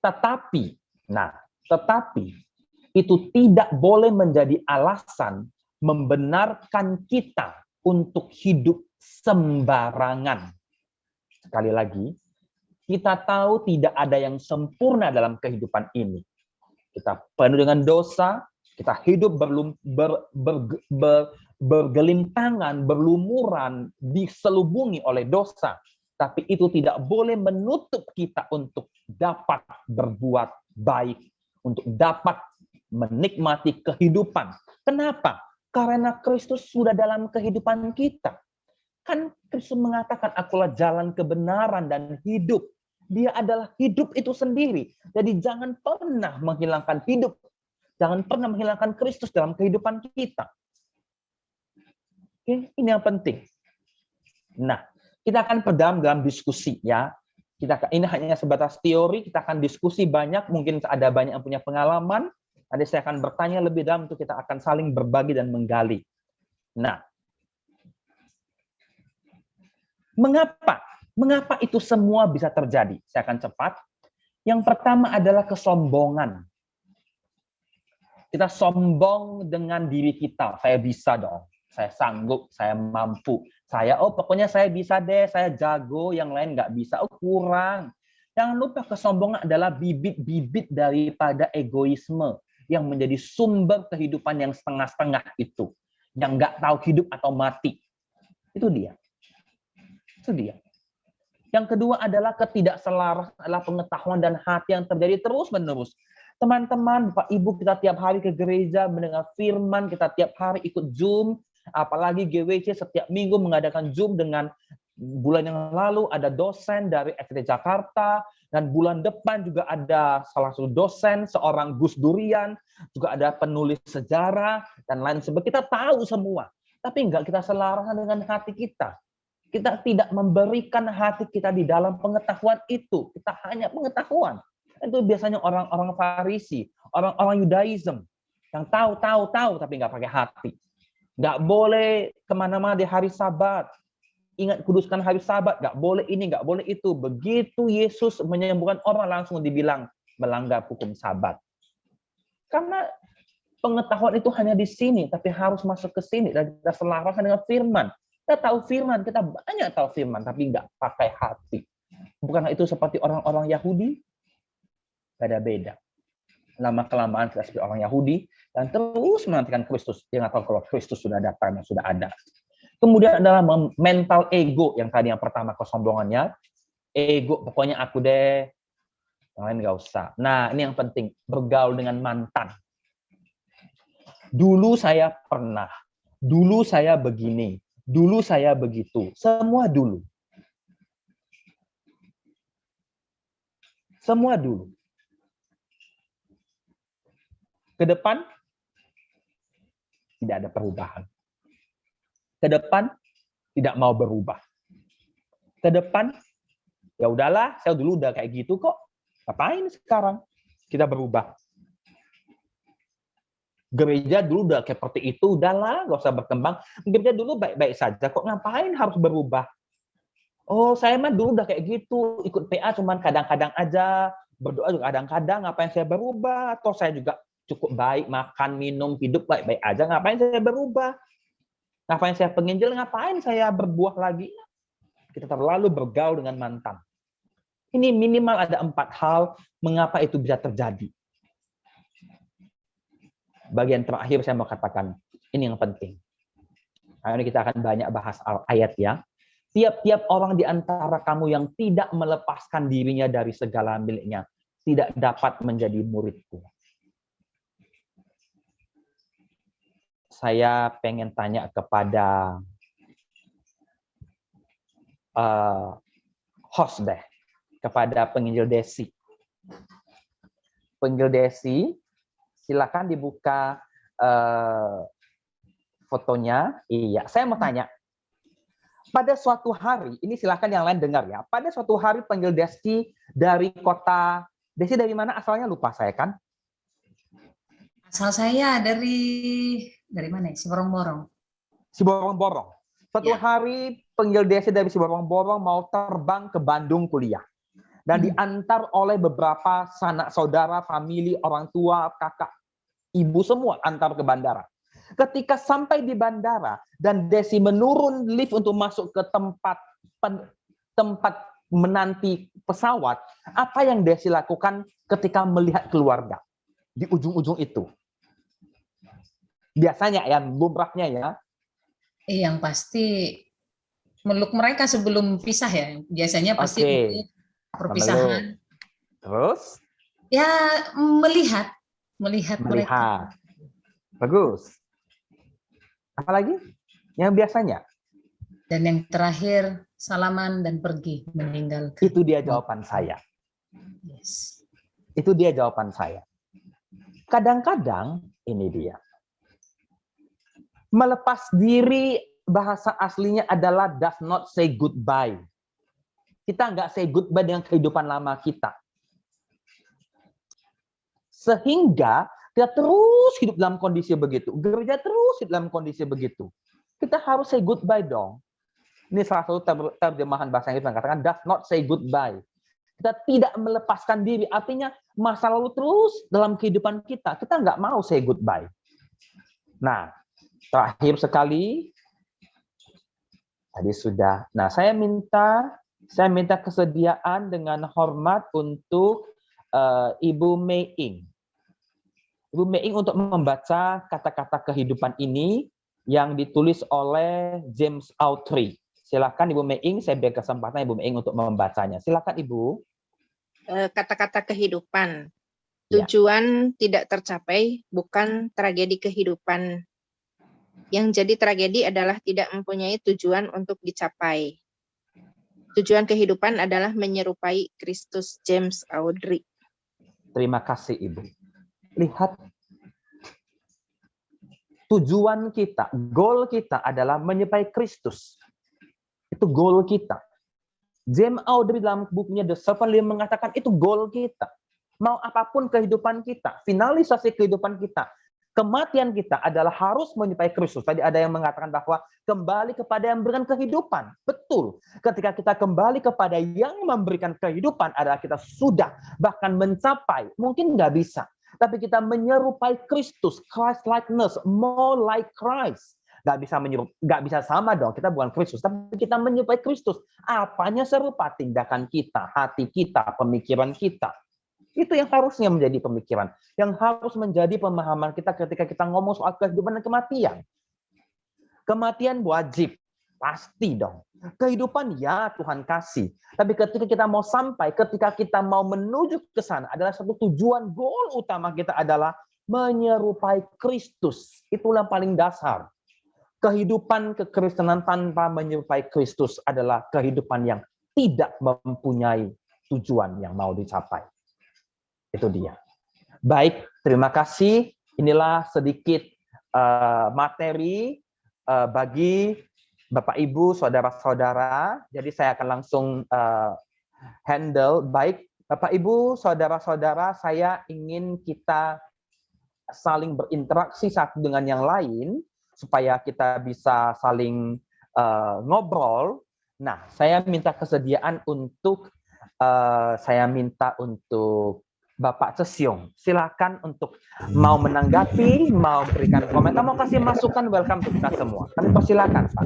Tetapi itu tidak boleh menjadi alasan membenarkan kita untuk hidup sembarangan. Sekali lagi, kita tahu tidak ada yang sempurna dalam kehidupan ini. Kita penuh dengan dosa, kita hidup bergelimpangan, berlumuran, diselubungi oleh dosa. Tapi itu tidak boleh menutup kita untuk dapat berbuat baik untuk dapat menikmati kehidupan. Kenapa? Karena Kristus sudah dalam kehidupan kita. Kan Kristus mengatakan, akulah jalan kebenaran dan hidup. Dia adalah hidup itu sendiri. Jadi jangan pernah menghilangkan hidup. Jangan pernah menghilangkan Kristus dalam kehidupan kita. Oke, ini yang penting. Nah, kita akan pedalam dalam diskusi ya. Ini hanya sebatas teori, kita akan diskusi banyak, mungkin ada banyak yang punya pengalaman. Nanti saya akan bertanya lebih dalam, untuk kita akan saling berbagi dan menggali. Nah, mengapa itu semua bisa terjadi? Saya akan cepat. Yang pertama adalah kesombongan. Kita sombong dengan diri kita. Saya bisa dong. Saya sanggup, saya mampu. Pokoknya saya bisa deh, saya jago, yang lain nggak bisa. Kurang. Jangan lupa kesombongan adalah bibit-bibit daripada egoisme yang menjadi sumber kehidupan yang setengah-setengah itu. Yang nggak tahu hidup atau mati. Itu dia. Itu dia. Yang kedua adalah ketidakselarasan, adalah pengetahuan dan hati yang terjadi terus-menerus. Teman-teman, Bapak Ibu, kita tiap hari ke gereja mendengar firman, kita tiap hari ikut Zoom, apalagi GWC setiap minggu mengadakan Zoom. Dengan bulan yang lalu ada dosen dari SD Jakarta, dan bulan depan juga ada salah satu dosen, seorang Gus Durian, juga ada penulis sejarah, dan lain sebagainya. Kita tahu semua, tapi enggak kita selarasan dengan hati kita. Kita tidak memberikan hati kita di dalam pengetahuan itu. Kita hanya pengetahuan. Itu biasanya orang-orang Farisi, orang-orang Yudaism, yang tahu, tapi nggak pakai hati. Nggak boleh kemana-mana di hari Sabat. Ingat kuduskan hari Sabat, nggak boleh ini, nggak boleh itu. Begitu Yesus menyembuhkan orang, langsung dibilang melanggar hukum Sabat. Karena pengetahuan itu hanya di sini, tapi harus masuk ke sini dan kita selaraskan dengan firman. Kita tahu firman, kita banyak tahu firman, tapi nggak pakai hati. Bukankah itu seperti orang-orang Yahudi? Beda-beda. Lama-kelamaan kita seperti orang Yahudi, dan terus menantikan Kristus. Dia nggak tahu kalau Kristus sudah datang dan sudah ada. Kemudian adalah mental ego, yang tadi yang pertama kesombongannya. Ego, pokoknya aku deh, yang lain nggak usah. Nah, ini yang penting, bergaul dengan mantan. Dulu saya pernah, dulu saya begini, dulu saya begitu, semua dulu. Semua dulu. Ke depan, tidak ada perubahan. Ke depan, tidak mau berubah. Ke depan, ya udahlah, saya dulu udah kayak gitu kok. Ngapain sekarang kita berubah? Gereja dulu udah kayak seperti itu, udahlah, nggak usah berkembang. Gereja dulu baik-baik saja, kok ngapain harus berubah? Oh, saya mah dulu udah kayak gitu, ikut PA cuman kadang-kadang aja, berdoa juga kadang-kadang, ngapain saya berubah? Atau saya juga cukup baik, makan, minum, hidup baik-baik aja, ngapain saya berubah? Ngapain saya penginjil, ngapain saya berbuah lagi? Kita terlalu bergaul dengan mantan. Ini minimal ada 4 hal mengapa itu bisa terjadi. Bagian terakhir saya mau katakan, ini yang penting. Nah, ini kita akan banyak bahas ayat ya. Tiap-tiap orang di antara kamu yang tidak melepaskan dirinya dari segala miliknya, tidak dapat menjadi muridku. Saya pengen tanya kepada host deh, kepada penginjil Desi. Penginjil Desi, silakan dibuka fotonya. Iya, saya mau tanya. Pada suatu hari, ini silakan yang lain dengar ya. Pada suatu hari penginjil Desi dari kota, Desi dari mana asalnya lupa saya kan? Asal saya dari mana? Siborong-borong. Siborong-borong. Suatu hari penginjil Desi dari Siborong-borong mau terbang ke Bandung kuliah. Dan diantar oleh beberapa sanak saudara, famili, orang tua, kakak, ibu semua antar ke bandara. Ketika sampai di bandara dan Desi menurun lift untuk masuk ke tempat menanti pesawat, apa yang Desi lakukan ketika melihat keluarga di ujung-ujung itu? Biasanya ya, lumrahnya ya. Yang pasti meluk mereka sebelum pisah ya. Biasanya pasti perpisahan. Terus? Ya, melihat mereka. Melihat. Bagus. Apalagi? Yang biasanya? Dan yang terakhir, salaman dan pergi, meninggalkan. Itu dia jawaban saya. Yes. Itu dia jawaban saya. Kadang-kadang, ini dia. Melepas diri, bahasa aslinya adalah does not say goodbye. Kita nggak say goodbye dengan kehidupan lama kita. Sehingga kita terus hidup dalam kondisi begitu. Gereja terus hidup dalam kondisi begitu. Kita harus say goodbye dong. Ini salah satu terjemahan bahasa Inggris yang katakan does not say goodbye. Kita tidak melepaskan diri. Artinya masa lalu terus dalam kehidupan kita. Kita nggak mau say goodbye. Nah, terakhir sekali. Tadi sudah. Nah, saya minta kesediaan dengan hormat untuk Ibu Mei Ing. Ibu Mei Ing untuk membaca kata-kata kehidupan ini yang ditulis oleh James Autry. Silakan Ibu Mei Ing, saya beri kesempatan Ibu Mei Ing untuk membacanya. Silakan Ibu. Kata-kata kehidupan. Ya. Tujuan tidak tercapai bukan tragedi kehidupan. Yang jadi tragedi adalah tidak mempunyai tujuan untuk dicapai. Tujuan kehidupan adalah menyerupai Kristus. James Autry. Terima kasih Ibu. Lihat. Tujuan kita, goal kita adalah menyerupai Kristus. Itu goal kita. James Autry dalam bukunya The Servant Leader mengatakan itu goal kita. Mau apapun kehidupan kita, finalisasi kehidupan kita, kematian kita adalah harus menyerupai Kristus. Tadi ada yang mengatakan bahwa kembali kepada yang memberikan kehidupan. Betul. Ketika kita kembali kepada yang memberikan kehidupan adalah kita sudah bahkan mencapai. Mungkin nggak bisa. Tapi kita menyerupai Kristus. Christ likeness. More like Christ. Nggak bisa sama dong. Kita bukan Kristus. Tapi kita menyerupai Kristus. Apanya serupa? Tindakan kita, hati kita, pemikiran kita. Itu yang harusnya menjadi pemikiran. Yang harus menjadi pemahaman kita ketika kita ngomong soal kehidupan dan kematian. Kematian wajib. Pasti dong. Kehidupan ya Tuhan kasih. Tapi ketika kita mau sampai, ketika kita mau menuju ke sana, adalah satu tujuan, goal utama kita adalah menyerupai Kristus. Itulah paling dasar. Kehidupan kekristenan tanpa menyerupai Kristus adalah kehidupan yang tidak mempunyai tujuan yang mau dicapai. Itu dia. Baik, terima kasih. Inilah sedikit materi bagi Bapak Ibu, saudara-saudara. Jadi saya akan langsung handle. Baik, Bapak Ibu, saudara-saudara, saya ingin kita saling berinteraksi satu dengan yang lain supaya kita bisa saling ngobrol. Nah, saya minta kesediaan untuk Bapak Cesyong. Silakan untuk mau menanggapi, mau berikan komentar, mau kasih masukan, welcome untuk kita semua. Kami persilakan, Pak.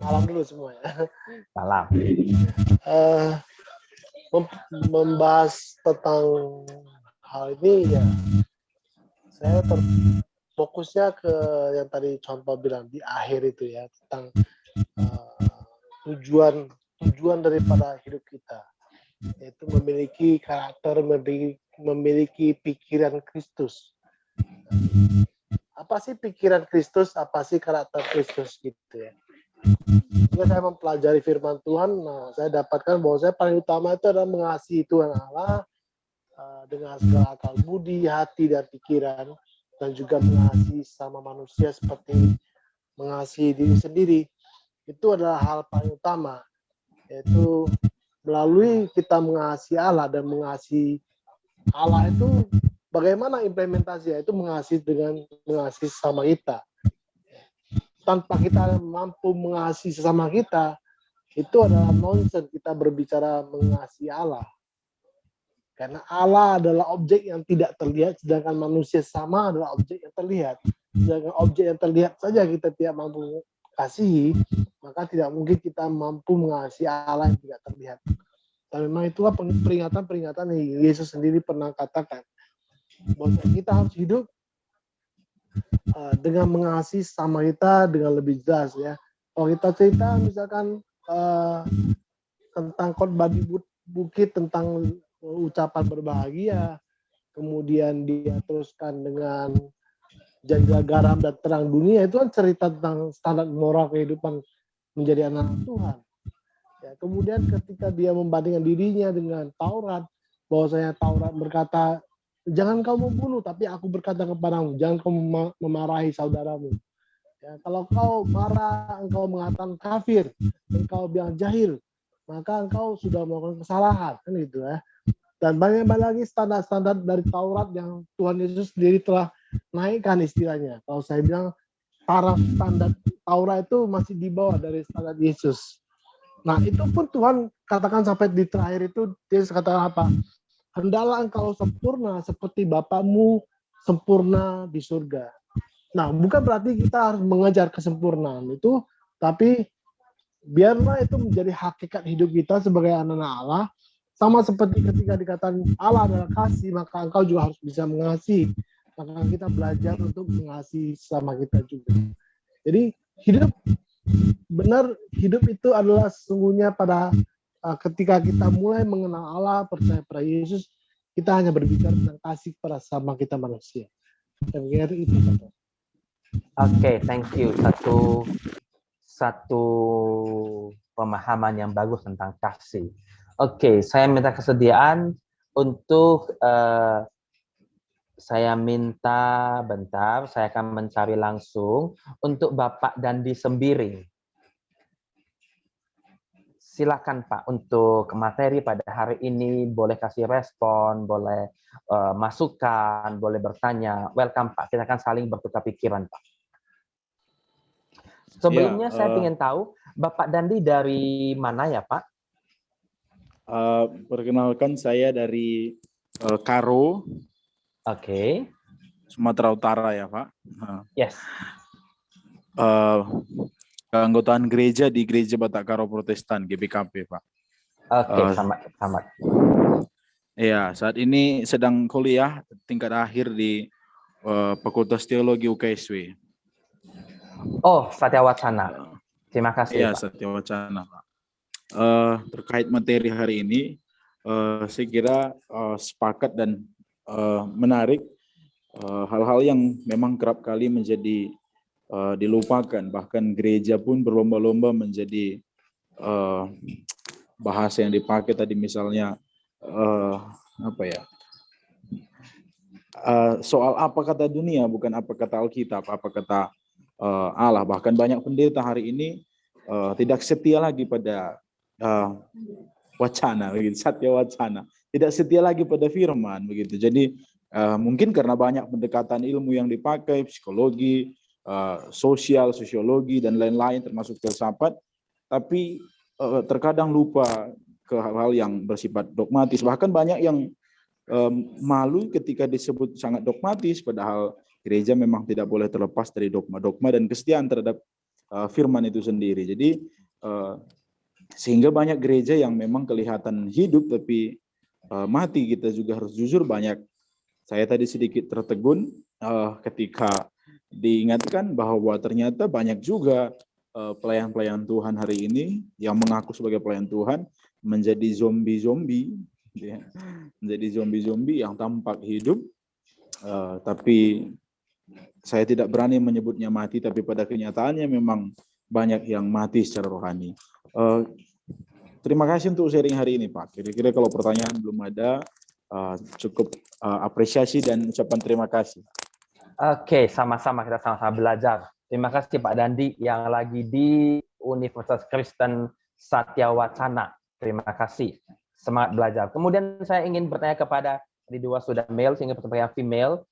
Malam dulu semua ya. Salam. Membahas tentang hal ini ya, saya fokusnya ke yang tadi contoh bilang di akhir itu ya, tentang tujuan daripada hidup kita, yaitu memiliki karakter, memiliki pikiran Kristus. Apa sih pikiran Kristus? Apa sih karakter Kristus gitu ya? Jika saya mempelajari firman Tuhan, nah saya dapatkan bahwa saya paling utama itu adalah mengasihi Tuhan Allah dengan segala akal budi, hati, dan pikiran, dan juga mengasihi sama manusia seperti mengasihi diri sendiri. Itu adalah hal paling utama, yaitu melalui kita mengasihi Allah dan mengasihi Allah itu bagaimana implementasinya, itu mengasihi dengan mengasihi sama kita. Tanpa kita mampu mengasihi sesama kita, itu adalah nonsens kita berbicara mengasihi Allah. Karena Allah adalah objek yang tidak terlihat, sedangkan manusia sama adalah objek yang terlihat. Sedangkan objek yang terlihat saja kita tidak mampu kasihi, maka tidak mungkin kita mampu mengasihi Allah yang tidak terlihat. Dan memang itulah peringatan-peringatan yang Yesus sendiri pernah katakan, bahwa kita harus hidup dengan mengasihi sama kita dengan lebih jelas ya. Kalau kita cerita misalkan tentang khotbah di bukit, tentang ucapan berbahagia, kemudian dia teruskan dengan jadilah garam dan terang dunia, itu kan cerita tentang standar moral kehidupan menjadi anak Tuhan. Ya, kemudian ketika dia membandingkan dirinya dengan Taurat, bahwasanya Taurat berkata, jangan kau membunuh, tapi aku berkata kepadamu, jangan kau memarahi saudaramu. Ya, kalau kau marah, engkau mengatakan kafir, engkau bilang jahil, maka engkau sudah melakukan kesalahan, kan gitu ya. Dan banyak lagi standar-standar dari Taurat yang Tuhan Yesus sendiri telah naikkan istilahnya. Kalau saya bilang taraf standar Taurat itu masih di bawah dari standar Yesus. Nah, itu pun Tuhan katakan sampai di terakhir itu, Yesus katakan apa? Hendaklah engkau sempurna seperti Bapamu sempurna di surga. Nah, bukan berarti kita harus mengejar kesempurnaan itu, tapi biarlah itu menjadi hakikat hidup kita sebagai anak-anak Allah. Sama seperti ketika dikatakan Allah adalah kasih, maka engkau juga harus bisa mengasihi. Maka kita belajar untuk mengasihi sama kita juga. Jadi hidup itu adalah sesungguhnya pada ketika kita mulai mengenal Allah, percaya pada Yesus, kita hanya berbicara tentang kasih pada sama kita manusia. Saya pikir itu. Oke, thank you. Satu pemahaman yang bagus tentang kasih. Oke, saya minta kesediaan untuk saya minta bentar, saya akan mencari langsung untuk Bapak Dandi Sembiring. Silakan Pak untuk materi pada hari ini, boleh kasih respon, boleh masukan, boleh bertanya. Welcome Pak, kita akan saling bertukar pikiran Pak. Sebelumnya saya ingin tahu, Bapak Dandi dari mana ya Pak? Perkenalkan saya dari Karo. Oke. Sumatera Utara ya Pak. Yes. Keanggotaan gereja di Gereja Batak Karo Protestan, GBKP Pak. Oke, selamat. Ya, saat ini sedang kuliah tingkat akhir di Fakultas Teologi UKSW. Oh, Satya Wacana. Terima kasih ya, Pak. Satya Wacana Pak. Terkait materi hari ini, saya kira sepakat dan menarik hal-hal yang memang kerap kali menjadi dilupakan, bahkan gereja pun berlomba-lomba menjadi bahasa yang dipakai tadi misalnya soal apa kata dunia, bukan apa kata Alkitab, apa kata Allah. Bahkan banyak pendeta hari ini tidak setia lagi pada wacana, begitu, Satya Wacana, tidak setia lagi pada firman, begitu. Jadi mungkin karena banyak pendekatan ilmu yang dipakai, psikologi, sosial, sosiologi dan lain-lain, termasuk filsafat, tapi terkadang lupa ke hal-hal yang bersifat dogmatis. Bahkan banyak yang malu ketika disebut sangat dogmatis, padahal gereja memang tidak boleh terlepas dari dogma-dogma dan kesetiaan terhadap firman itu sendiri. Jadi sehingga banyak gereja yang memang kelihatan hidup tapi mati. Kita juga harus jujur, banyak, saya tadi sedikit tertegun ketika diingatkan bahwa ternyata banyak juga pelayan-pelayan Tuhan hari ini yang mengaku sebagai pelayan Tuhan menjadi zombie-zombie, ya. Menjadi zombie-zombie yang tampak hidup, tapi saya tidak berani menyebutnya mati, tapi pada kenyataannya memang banyak yang mati secara rohani. Terima kasih untuk sharing hari ini Pak. Kira-kira kalau pertanyaan belum ada, cukup apresiasi dan ucapan terima kasih. Oke, sama-sama, kita sama-sama belajar. Terima kasih Pak Dandi yang lagi di Universitas Kristen Satya Wacana. Terima kasih, semangat belajar. Kemudian saya ingin bertanya kepada, di dua sudah male, sehingga pertanyaan female,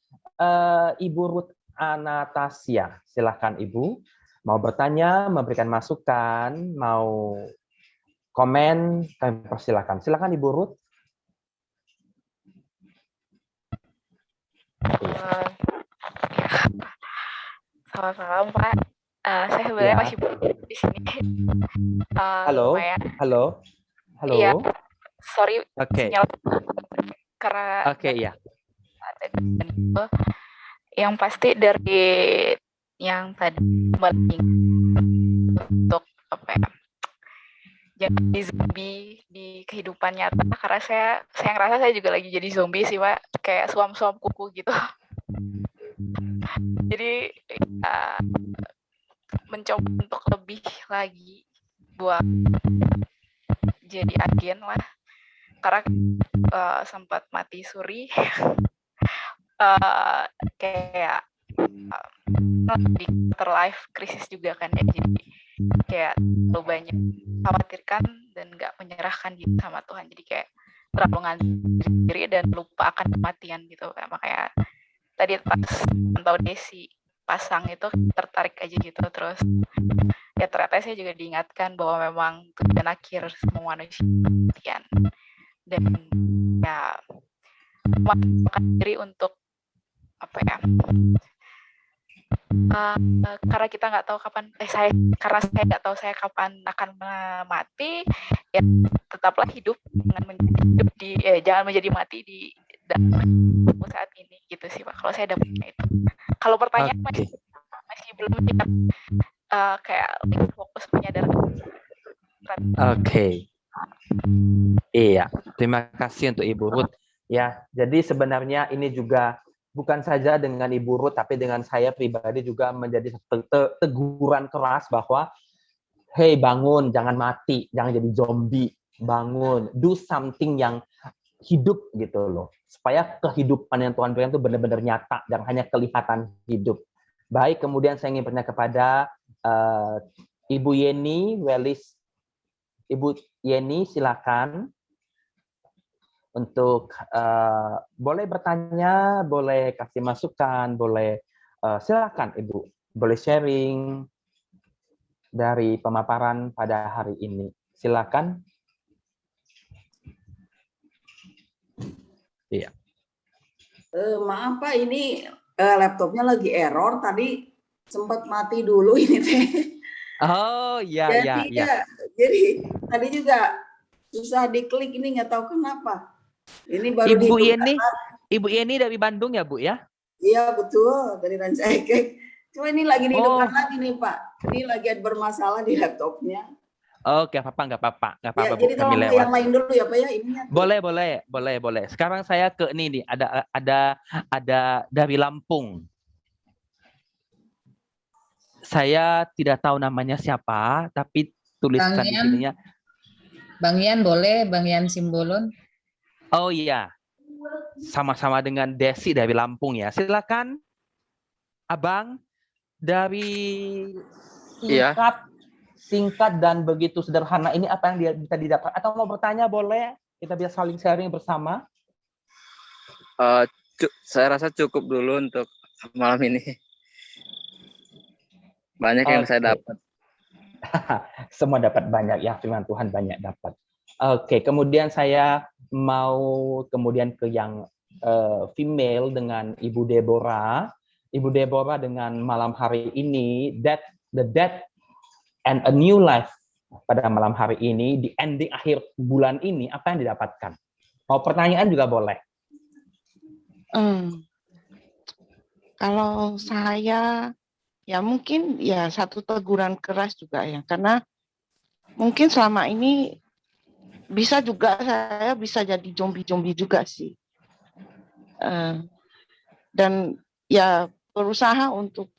Ibu Ruth Anastasia. Silakan Ibu, mau bertanya, memberikan masukan, mau komen, kami persilakan. Silakan Ibu Ruth. Selamat malam Pak. Saya sebenarnya masih di sini. Halo. Iya. Sorry. Oke. Karena. Oke, ya. Yang pasti dari yang tadi untuk apa ya? jangan jadi zombie di kehidupan nyata, karena saya ngerasa saya juga lagi jadi zombie sih Pak, kayak suam-suam kuku gitu. Jadi ya, mencoba untuk lebih lagi buat jadi agen lah, karena sempat mati suri. Kayak di quarter life crisis juga kan ya, jadi kayak terlalu banyak khawatirkan dan nggak menyerahkan diri sama Tuhan, jadi kayak terlalu ngancurin diri dan lupa akan kematian gitu. Makanya tadi pas tahu Desi pasang itu tertarik aja gitu, terus ya ternyata saya juga diingatkan bahwa memang tujuan akhir semua manusia kematian, dan ya memaksakan diri untuk apa ya, karena kita nggak tahu kapan karena saya nggak tahu saya kapan akan mati, ya tetaplah hidup, jangan menjadi mati di dalam saat ini gitu sih Pak. Kalau saya dapatnya itu. Kalau pertanyaan masih belum siap, kayak fokus menyadarkan. Oke. Iya, terima kasih untuk Ibu Ruth. Ya, jadi sebenarnya ini juga bukan saja dengan Ibu Ruth, tapi dengan saya pribadi juga menjadi teguran keras bahwa, hey bangun, jangan mati, jangan jadi zombie, bangun, do something yang hidup gitu loh, supaya kehidupan yang Tuhan berikan itu benar-benar nyata, jangan hanya kelihatan hidup. Baik, kemudian saya ingin bertanya kepada Ibu Yeni Welis. Ibu Yeni, silakan untuk boleh bertanya, boleh kasih masukan, boleh silakan Ibu, boleh sharing dari pemaparan pada hari ini. Silakan. Iya. Maaf Pak, ini laptopnya lagi error, tadi sempat mati dulu ini teh. Oh iya iya. Jadi tadi juga susah diklik, ini nggak tahu kenapa. Ini baru Ibu Yeni dari Bandung ya Bu ya? Iya betul, dari Rancaikek. Cuma ini lagi dihidupkan lagi nih Pak. Ini lagi ada bermasalah di laptopnya. Oke, nggak apa-apa Ya, Bu, jadi kami tolong lewat. yang lain dulu ya Pak ya, ininya. Boleh. Sekarang saya ke ini nih, ada dari Lampung. Saya tidak tahu namanya siapa, tapi tuliskan di sininya. Bang Yan boleh, Bang Yan Simbolon. Oh iya, sama-sama dengan Desi dari Lampung ya. Silakan, Abang, dari singkat dan begitu sederhana ini apa yang dia bisa didapat? Atau mau bertanya boleh? Kita bisa saling sharing bersama. Saya rasa cukup dulu untuk malam ini. Banyak yang saya dapat. Semua dapat banyak ya, firman Tuhan banyak dapat. Oke, kemudian saya mau kemudian ke yang female dengan Ibu Deborah. Ibu Deborah dengan malam hari ini, the death and a new life pada malam hari ini, di ending akhir bulan ini, apa yang didapatkan? Mau pertanyaan juga boleh. Kalau saya ya mungkin ya satu teguran keras juga ya, karena mungkin selama ini bisa juga saya bisa jadi zombie juga sih, dan ya berusaha untuk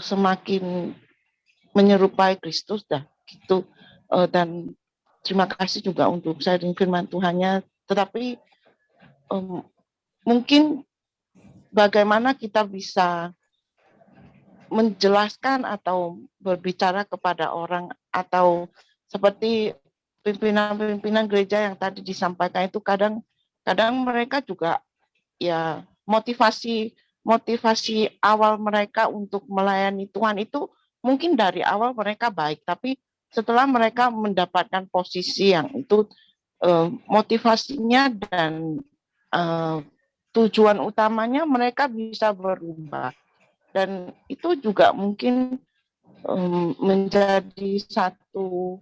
semakin menyerupai Kristus dah gitu, dan terima kasih juga untuk sharing firman Tuhannya, tetapi mungkin bagaimana kita bisa menjelaskan atau berbicara kepada orang, atau seperti pimpinan-pimpinan gereja yang tadi disampaikan itu, kadang mereka juga ya motivasi awal mereka untuk melayani Tuhan itu mungkin dari awal mereka baik, tapi setelah mereka mendapatkan posisi yang itu motivasinya dan tujuan utamanya mereka bisa berubah. Dan itu juga mungkin menjadi satu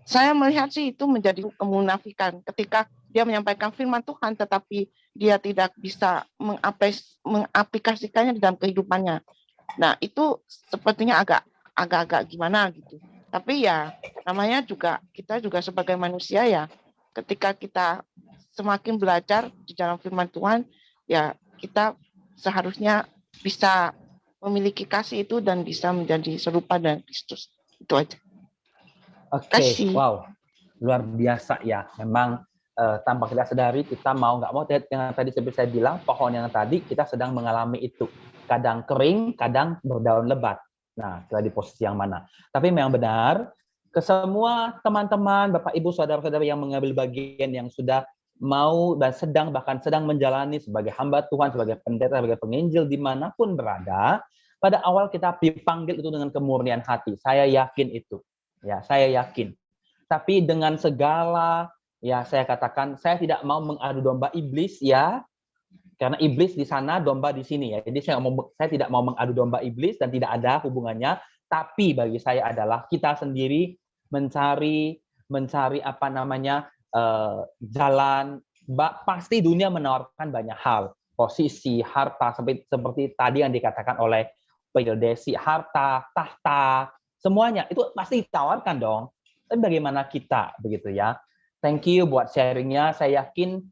saya melihat sih itu menjadi kemunafikan ketika dia menyampaikan firman Tuhan tetapi dia tidak bisa mengaplikasikannya di dalam kehidupannya. Nah, itu sepertinya agak agak-agak gimana gitu. Tapi ya namanya juga kita juga sebagai manusia ya, ketika kita semakin belajar di dalam firman Tuhan, ya kita seharusnya bisa memiliki kasih itu dan bisa menjadi serupa dengan Kristus. Itu aja. Oke, wow, luar biasa ya. Memang tanpa kita sadari, kita mau nggak mau, yang tadi seperti saya bilang, pohon yang tadi kita sedang mengalami itu. Kadang kering, kadang berdaun lebat. Nah, kita di posisi yang mana? Tapi memang benar, ke semua teman-teman, Bapak, Ibu, saudara-saudara yang mengambil bagian, yang sudah mau dan bahkan sedang menjalani sebagai hamba Tuhan, sebagai pendeta, sebagai penginjil, dimanapun berada, pada awal kita dipanggil itu dengan kemurnian hati. Saya yakin itu. Ya, saya yakin. Tapi dengan segala, ya saya katakan, saya tidak mau mengadu domba iblis, ya, karena iblis di sana, domba di sini, ya. Jadi saya tidak mau mengadu domba iblis dan tidak ada hubungannya. Tapi bagi saya adalah kita sendiri mencari apa namanya jalan. Pasti dunia menawarkan banyak hal, posisi, harta, seperti tadi yang dikatakan oleh Pak Desi, harta, tahta, semuanya itu pasti ditawarkan dong. Tapi bagaimana kita, begitu ya? Thank you buat sharingnya. Saya yakin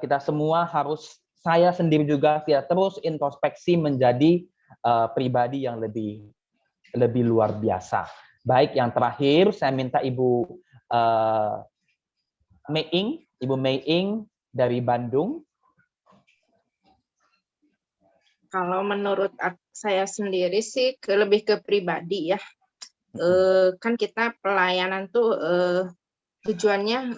kita semua harus, saya sendiri juga tidak terus introspeksi menjadi pribadi yang lebih luar biasa. Baik, yang terakhir saya minta Ibu Mei Ing dari Bandung. Kalau menurut saya sendiri sih lebih ke pribadi ya. Kan kita pelayanan tuh tujuannya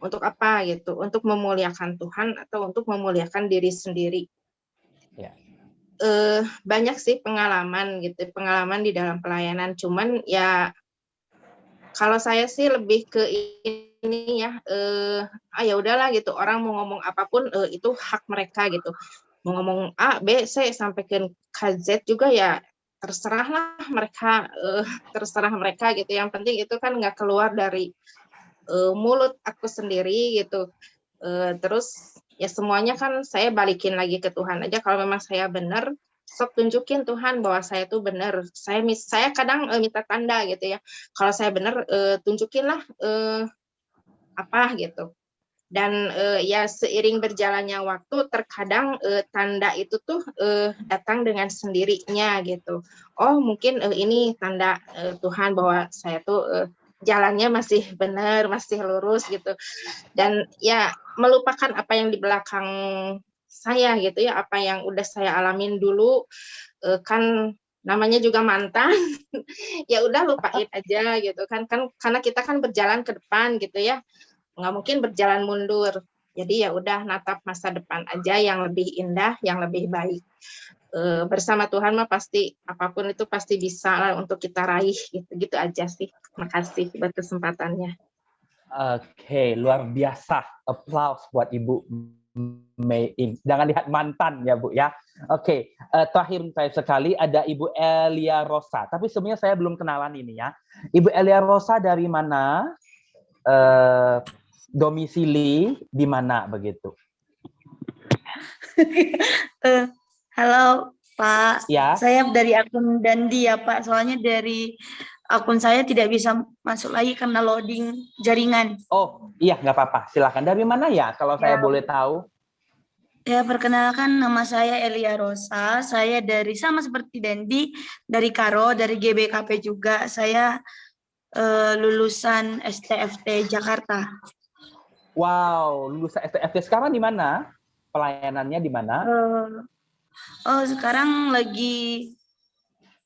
untuk apa gitu? Untuk memuliakan Tuhan atau untuk memuliakan diri sendiri? Ya. Banyak sih pengalaman gitu, pengalaman di dalam pelayanan. Cuman ya kalau saya sih lebih ke ini ya, ya udahlah gitu. Orang mau ngomong apapun itu hak mereka gitu. Mau ngomong A, B, C sampai ke Z juga ya terserah mereka gitu. Yang penting itu kan nggak keluar dari mulut aku sendiri gitu. Terus ya semuanya kan saya balikin lagi ke Tuhan aja. Kalau memang saya benar, sok tunjukin Tuhan bahwa saya tuh benar. Saya kadang minta tanda gitu ya. Kalau saya benar, tunjukinlah apa gitu. Dan ya seiring berjalannya waktu, terkadang tanda itu tuh datang dengan sendirinya gitu. Oh mungkin ini tanda Tuhan bahwa saya tuh jalannya masih benar, masih lurus gitu. Dan ya melupakan apa yang di belakang saya gitu ya, apa yang udah saya alamin dulu, kan namanya juga mantan. Ya udah lupain aja gitu kan karena kita kan berjalan ke depan gitu ya. Nggak mungkin berjalan mundur. Jadi ya udah natap masa depan aja yang lebih indah, yang lebih baik. Bersama Tuhan mah pasti apapun itu pasti bisa lah untuk kita raih gitu aja sih. Makasih buat kesempatannya. Oke, luar biasa. Applause buat Ibu Mei Ing. Jangan lihat mantan ya Bu ya. Oke, terakhir saya sekali ada Ibu Elia Rosa. Tapi sebenarnya saya belum kenalan ini ya. Ibu Elia Rosa dari mana? Domisili di mana begitu? Halo Pak, ya. Saya dari akun Dandi ya Pak, soalnya dari akun saya tidak bisa masuk lagi karena loading jaringan. Oh iya nggak apa-apa, silakan. Dari mana ya kalau saya boleh tahu? Ya perkenalkan nama saya Elia Rosa, saya dari sama seperti Dandi, dari Karo, dari GBKP juga, saya lulusan STFT Jakarta. Wow, lulusan STFT. Sekarang di mana? Pelayanannya di mana? Sekarang lagi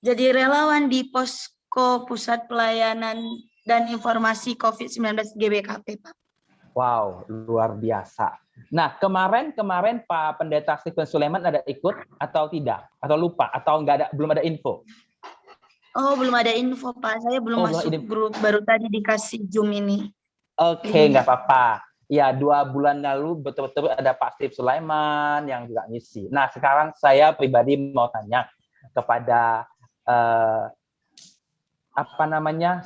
jadi relawan di Posko Pusat Pelayanan dan Informasi COVID-19 GBKP, Pak. Wow, luar biasa. Nah, kemarin Pak Pendeta Stephen Sulaiman ada ikut atau tidak? Atau lupa? Atau belum ada info? Oh, belum ada info, Pak. Saya belum masuk grup, baru tadi dikasih Zoom ini. Oke, nggak apa-apa. Ya, 2 bulan lalu betul-betul ada Pak Steve Sulaiman yang juga ngisi. Nah, sekarang saya pribadi mau tanya kepada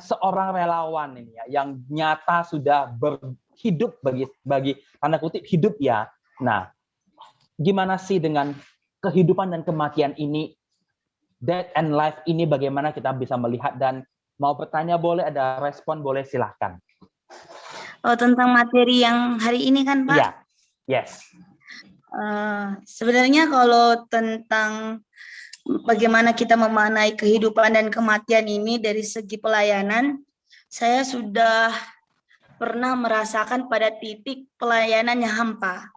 seorang relawan ini ya, yang nyata sudah berhidup bagi tanda kutip hidup ya. Nah, gimana sih dengan kehidupan dan kematian ini Death and Life ini bagaimana kita bisa melihat, dan mau bertanya boleh, ada respon boleh, silahkan. Oh, tentang materi yang hari ini kan, Pak? Iya, yes. Sebenarnya kalau tentang bagaimana kita memaknai kehidupan dan kematian ini dari segi pelayanan, saya sudah pernah merasakan pada titik pelayanan yang hampa.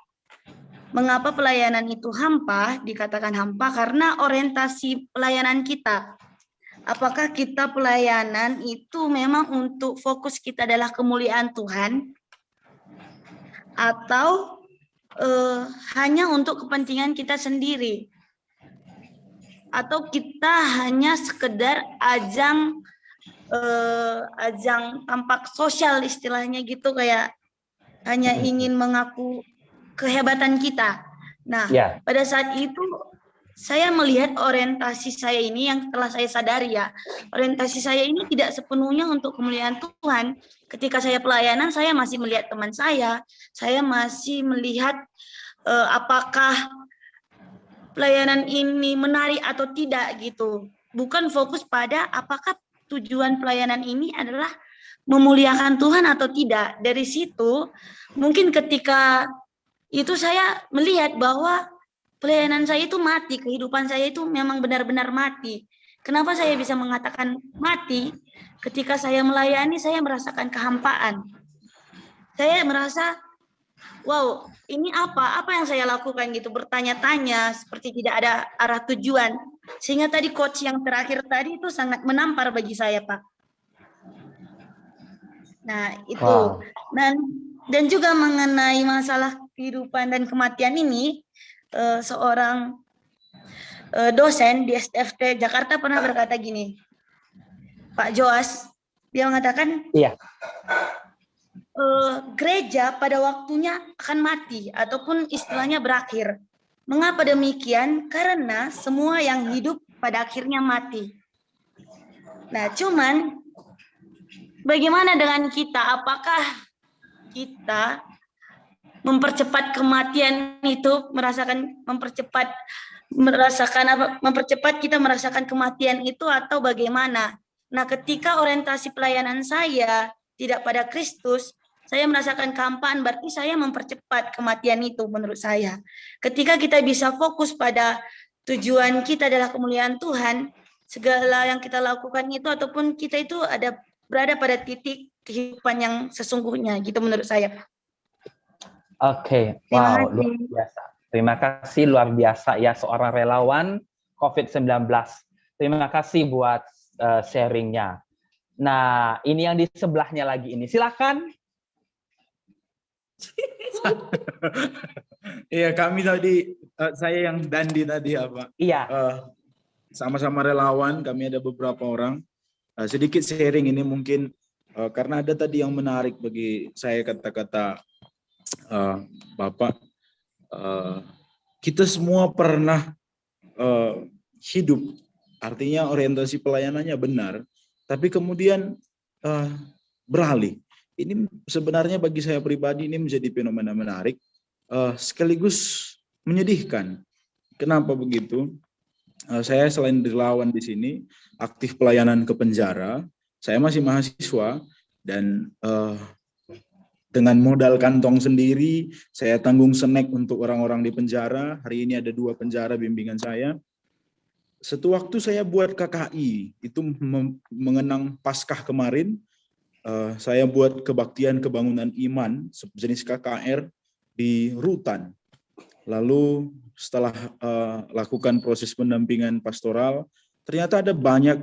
Mengapa pelayanan itu hampa? Dikatakan hampa karena orientasi pelayanan kita. Apakah kita pelayanan itu memang untuk fokus kita adalah kemuliaan Tuhan, atau hanya untuk kepentingan kita sendiri, atau kita hanya sekedar ajang tampak sosial istilahnya gitu, kayak hanya ingin mengaku kehebatan kita. Nah, pada saat itu saya melihat orientasi saya ini yang telah saya sadari ya, orientasi saya ini tidak sepenuhnya untuk kemuliaan Tuhan. Ketika saya pelayanan, saya masih melihat teman saya masih melihat apakah pelayanan ini menarik atau tidak gitu. Bukan fokus pada apakah tujuan pelayanan ini adalah memuliakan Tuhan atau tidak. Dari situ, mungkin ketika itu saya melihat bahwa pelayanan saya itu mati, kehidupan saya itu memang benar-benar mati. Kenapa saya bisa mengatakan mati? Ketika saya melayani, saya merasakan kehampaan. Saya merasa, wow, ini apa yang saya lakukan gitu, bertanya-tanya, seperti tidak ada arah tujuan. Sehingga tadi coach yang terakhir tadi itu sangat menampar bagi saya, Pak. Nah, itu. Wow. Dan juga mengenai masalah kehidupan dan kematian ini, seorang dosen di STFT Jakarta pernah berkata gini, Pak Joas, dia mengatakan, gereja pada waktunya akan mati ataupun istilahnya berakhir. Mengapa demikian? Karena semua yang hidup pada akhirnya mati. Nah, cuman bagaimana dengan kita? Apakah kita mempercepat kematian itu, mempercepat kita merasakan kematian itu, atau bagaimana? Nah, ketika orientasi pelayanan saya tidak pada Kristus, saya merasakan kehampaan, berarti saya mempercepat kematian itu menurut saya. Ketika kita bisa fokus pada tujuan kita adalah kemuliaan Tuhan, segala yang kita lakukan itu ataupun kita itu berada pada titik kehidupan yang sesungguhnya, gitu menurut saya. Oke, wow, luar biasa. Terima kasih, luar biasa ya, seorang relawan COVID-19. Terima kasih buat sharingnya. Nah, ini yang di sebelahnya lagi ini, silakan. Iya, kami tadi, saya yang Dandi tadi ya, Pak. Iya. Sama-sama relawan, kami ada beberapa orang. Sedikit sharing ini mungkin, karena ada tadi yang menarik bagi saya kata-kata Bapak. Kita semua pernah hidup, artinya orientasi pelayanannya benar, tapi kemudian beralih. Ini sebenarnya bagi saya pribadi ini menjadi fenomena menarik, sekaligus menyedihkan. Kenapa begitu? Saya selain relawan di sini, aktif pelayanan ke penjara. Saya masih mahasiswa dan dengan modal kantong sendiri, saya tanggung snack untuk orang-orang di penjara. Hari ini ada 2 penjara bimbingan saya. Satu waktu saya buat KKI, itu mengenang Paskah kemarin, saya buat kebaktian kebangunan iman, jenis KKR di Rutan. Lalu setelah lakukan proses pendampingan pastoral, ternyata ada banyak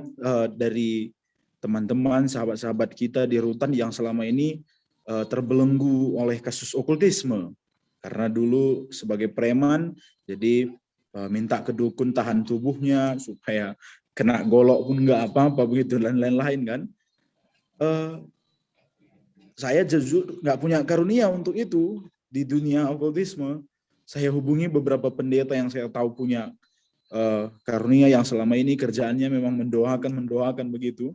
dari teman-teman, sahabat-sahabat kita di Rutan yang selama ini terbelenggu oleh kasus okultisme. Karena dulu sebagai preman, jadi minta ke dukun tahan tubuhnya supaya kena golok pun nggak apa-apa begitu dan lain-lain kan. Saya jujur nggak punya karunia untuk itu di dunia okultisme. Saya hubungi beberapa pendeta yang saya tahu punya karunia yang selama ini kerjaannya memang mendoakan begitu.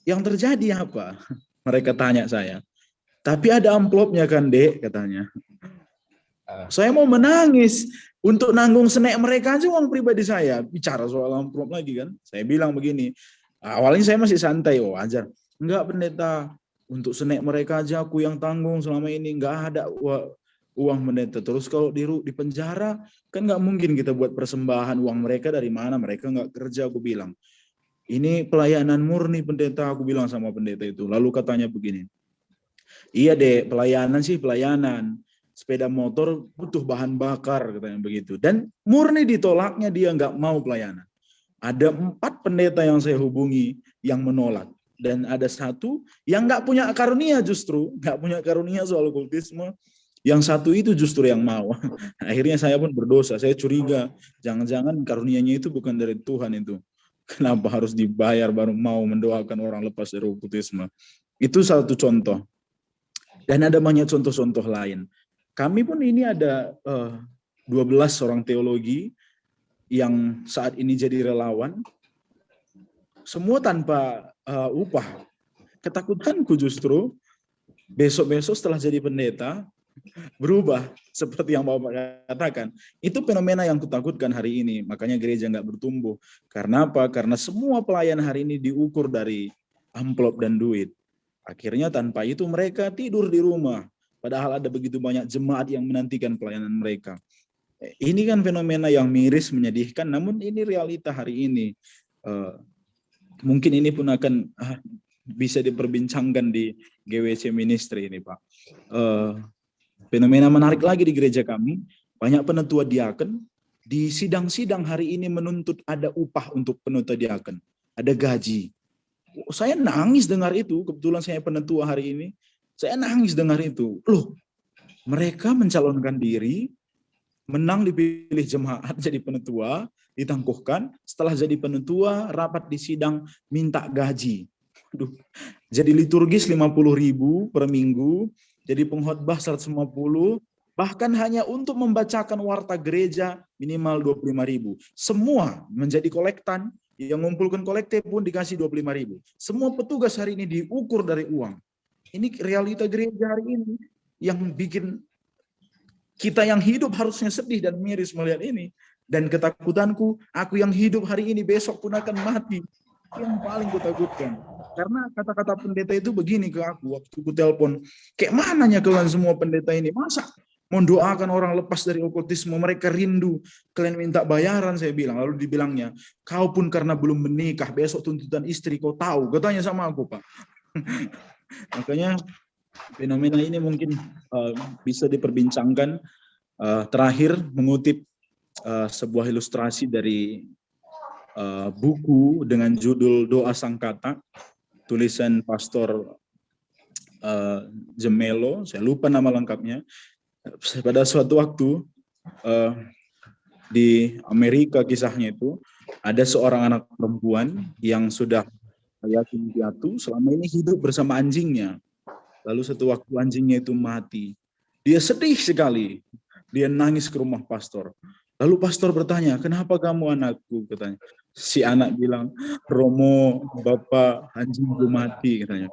Yang terjadi apa? Mereka tanya saya. Tapi ada amplopnya kan, Dek, katanya. Saya mau menangis untuk nanggung snack mereka aja uang pribadi saya. Bicara soal amplop lagi kan. Saya bilang begini, awalnya saya masih santai, wajar. Enggak pendeta, untuk snack mereka aja aku yang tanggung selama ini, enggak ada uang pendeta. Terus kalau di penjara kan nggak mungkin kita buat persembahan, uang mereka dari mana, mereka nggak kerja, aku bilang. Ini pelayanan murni pendeta, aku bilang sama pendeta itu. Lalu katanya begini, iya deh, pelayanan sih pelayanan. Sepeda motor butuh bahan bakar, katanya begitu. Dan murni ditolaknya, dia nggak mau pelayanan. Ada 4 pendeta yang saya hubungi yang menolak. Dan ada 1 yang nggak punya karunia, justru nggak punya karunia soal okultisme. Yang 1 itu justru yang mau. Akhirnya saya pun berdosa, saya curiga. Jangan-jangan karunianya itu bukan dari Tuhan itu. Kenapa harus dibayar baru mau mendoakan orang lepas dari okultisme? Itu satu contoh. Dan ada banyak contoh-contoh lain. Kami pun ini ada 12 orang teologi yang saat ini jadi relawan. Semua tanpa upah. Ketakutanku justru besok-besok setelah jadi pendeta berubah seperti yang Bapak katakan. Itu fenomena yang kutakutkan hari ini. Makanya gereja nggak bertumbuh. Karena apa? Karena semua pelayan hari ini diukur dari amplop dan duit. Akhirnya tanpa itu mereka tidur di rumah. Padahal ada begitu banyak jemaat yang menantikan pelayanan mereka. Ini kan fenomena yang miris, menyedihkan, namun ini realita hari ini. Mungkin ini pun akan bisa diperbincangkan di GWC Ministry ini, Pak. Fenomena menarik lagi di gereja kami, banyak penetua diaken, di sidang-sidang hari ini menuntut ada upah untuk penetua diaken, ada gaji. Saya nangis dengar itu, kebetulan saya penetua hari ini, saya nangis dengar itu. Loh, mereka mencalonkan diri, menang dipilih jemaat jadi penetua, ditangguhkan, setelah jadi penetua, rapat di sidang, minta gaji. Aduh, jadi liturgis 50.000 per minggu, jadi pengkhotbah 150, bahkan hanya untuk membacakan warta gereja minimal 25.000. Semua menjadi kolektan, yang mengumpulkan kolektif pun dikasih 25.000. Semua petugas hari ini diukur dari uang. Ini realita gereja hari ini yang bikin kita yang hidup harusnya sedih dan miris melihat ini. Dan ketakutanku, aku yang hidup hari ini besok pun akan mati. Yang paling kutakutkan. Karena kata-kata pendeta itu begini ke aku waktu ku telepon. Kayak mananya kalian semua pendeta ini? Masa mendoakan orang lepas dari okultisme, mereka rindu, kalian minta bayaran, saya bilang. Lalu dibilangnya, kau pun karena belum menikah, besok tuntutan istri kau tahu. Katanya sama aku, Pak. Makanya fenomena ini mungkin bisa diperbincangkan. Terakhir mengutip sebuah ilustrasi dari buku dengan judul Doa Sangkata, tulisan Pastor Gemelo, saya lupa nama lengkapnya. Pada suatu waktu di Amerika kisahnya itu, ada seorang anak perempuan yang sudah yatim piatu, selama ini hidup bersama anjingnya. Lalu satu waktu anjingnya itu mati. Dia sedih sekali. Dia nangis ke rumah pastor. Lalu pastor bertanya, kenapa kamu anakku? Katanya. Si anak bilang, Romo, bapak anjingku mati. Katanya.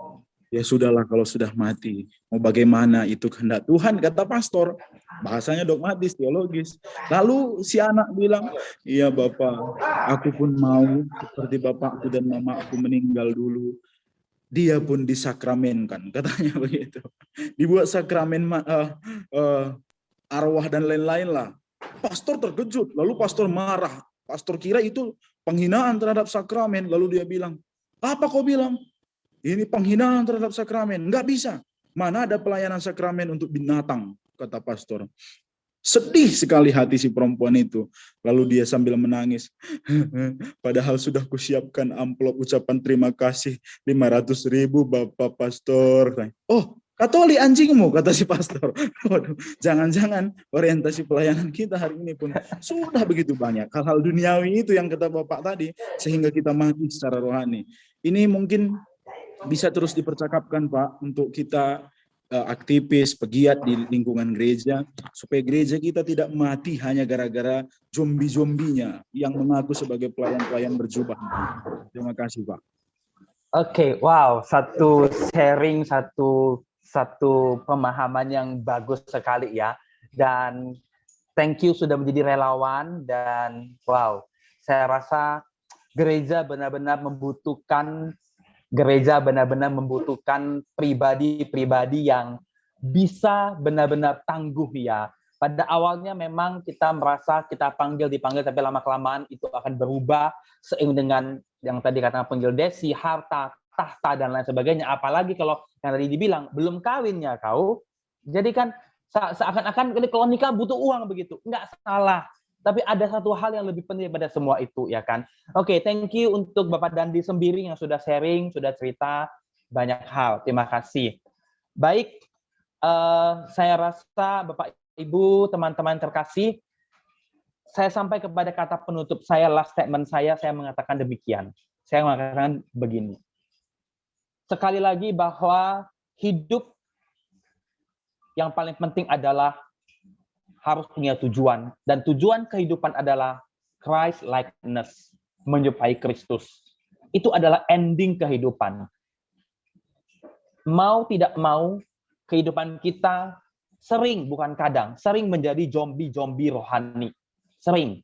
Ya sudahlah kalau sudah mati. Mau bagaimana, itu kehendak Tuhan, kata pastor. Bahasanya dogmatis, teologis. Lalu si anak bilang, iya bapak, aku pun mau seperti bapakku dan mamaku meninggal dulu. Dia pun disakramenkan, katanya begitu. Dibuat sakramen arwah dan lain-lain lah. Pastor terkejut, lalu pastor marah. Pastor kira itu penghinaan terhadap sakramen. Lalu dia bilang, apa kau bilang? Ini penghinaan terhadap sakramen. Enggak bisa. Mana ada pelayanan sakramen untuk binatang, kata pastor. Sedih sekali hati si perempuan itu. Lalu dia sambil menangis. Padahal sudah kusiapkan amplop ucapan terima kasih 500.000 Bapak Pastor. Oh, Katolik anjingmu, kata si pastor. Waduh, jangan-jangan orientasi pelayanan kita hari ini pun sudah begitu banyak. Hal-hal duniawi itu yang kata Bapak tadi, sehingga kita mati secara rohani. Ini mungkin bisa terus dipercakapkan, Pak, untuk kita aktivis, pegiat di lingkungan gereja, supaya gereja kita tidak mati hanya gara-gara zombie-zombinya yang mengaku sebagai pelayan-pelayan berjubah. Terima kasih, Pak. Oke, wow, satu sharing, satu pemahaman yang bagus sekali ya. dan thank you sudah menjadi relawan, dan wow, saya rasa gereja benar-benar membutuhkan pribadi-pribadi yang bisa benar-benar tangguh ya. Pada awalnya memang kita merasa kita dipanggil, tapi lama-kelamaan itu akan berubah seiring dengan yang tadi katakan penggil Desi, harta, tahta, dan lain sebagainya. Apalagi kalau yang tadi dibilang, belum kawinnya kau. Jadi kan seakan-akan kalau nikah butuh uang begitu. Nggak salah. Tapi ada satu hal yang lebih penting daripada semua itu, ya kan? Oke, thank you untuk Bapak Dandi Sembiring yang sudah sharing, sudah cerita banyak hal. Terima kasih. Baik, saya rasa Bapak Ibu, teman-teman terkasih, saya sampai kepada kata penutup saya, last statement saya mengatakan demikian. Saya mengatakan begini. Sekali lagi bahwa hidup yang paling penting adalah harus punya tujuan. Dan tujuan kehidupan adalah Christ likeness, menyerupai Kristus. Itu adalah ending kehidupan. Mau tidak mau, kehidupan kita sering, bukan kadang, sering menjadi zombie rohani. Sering.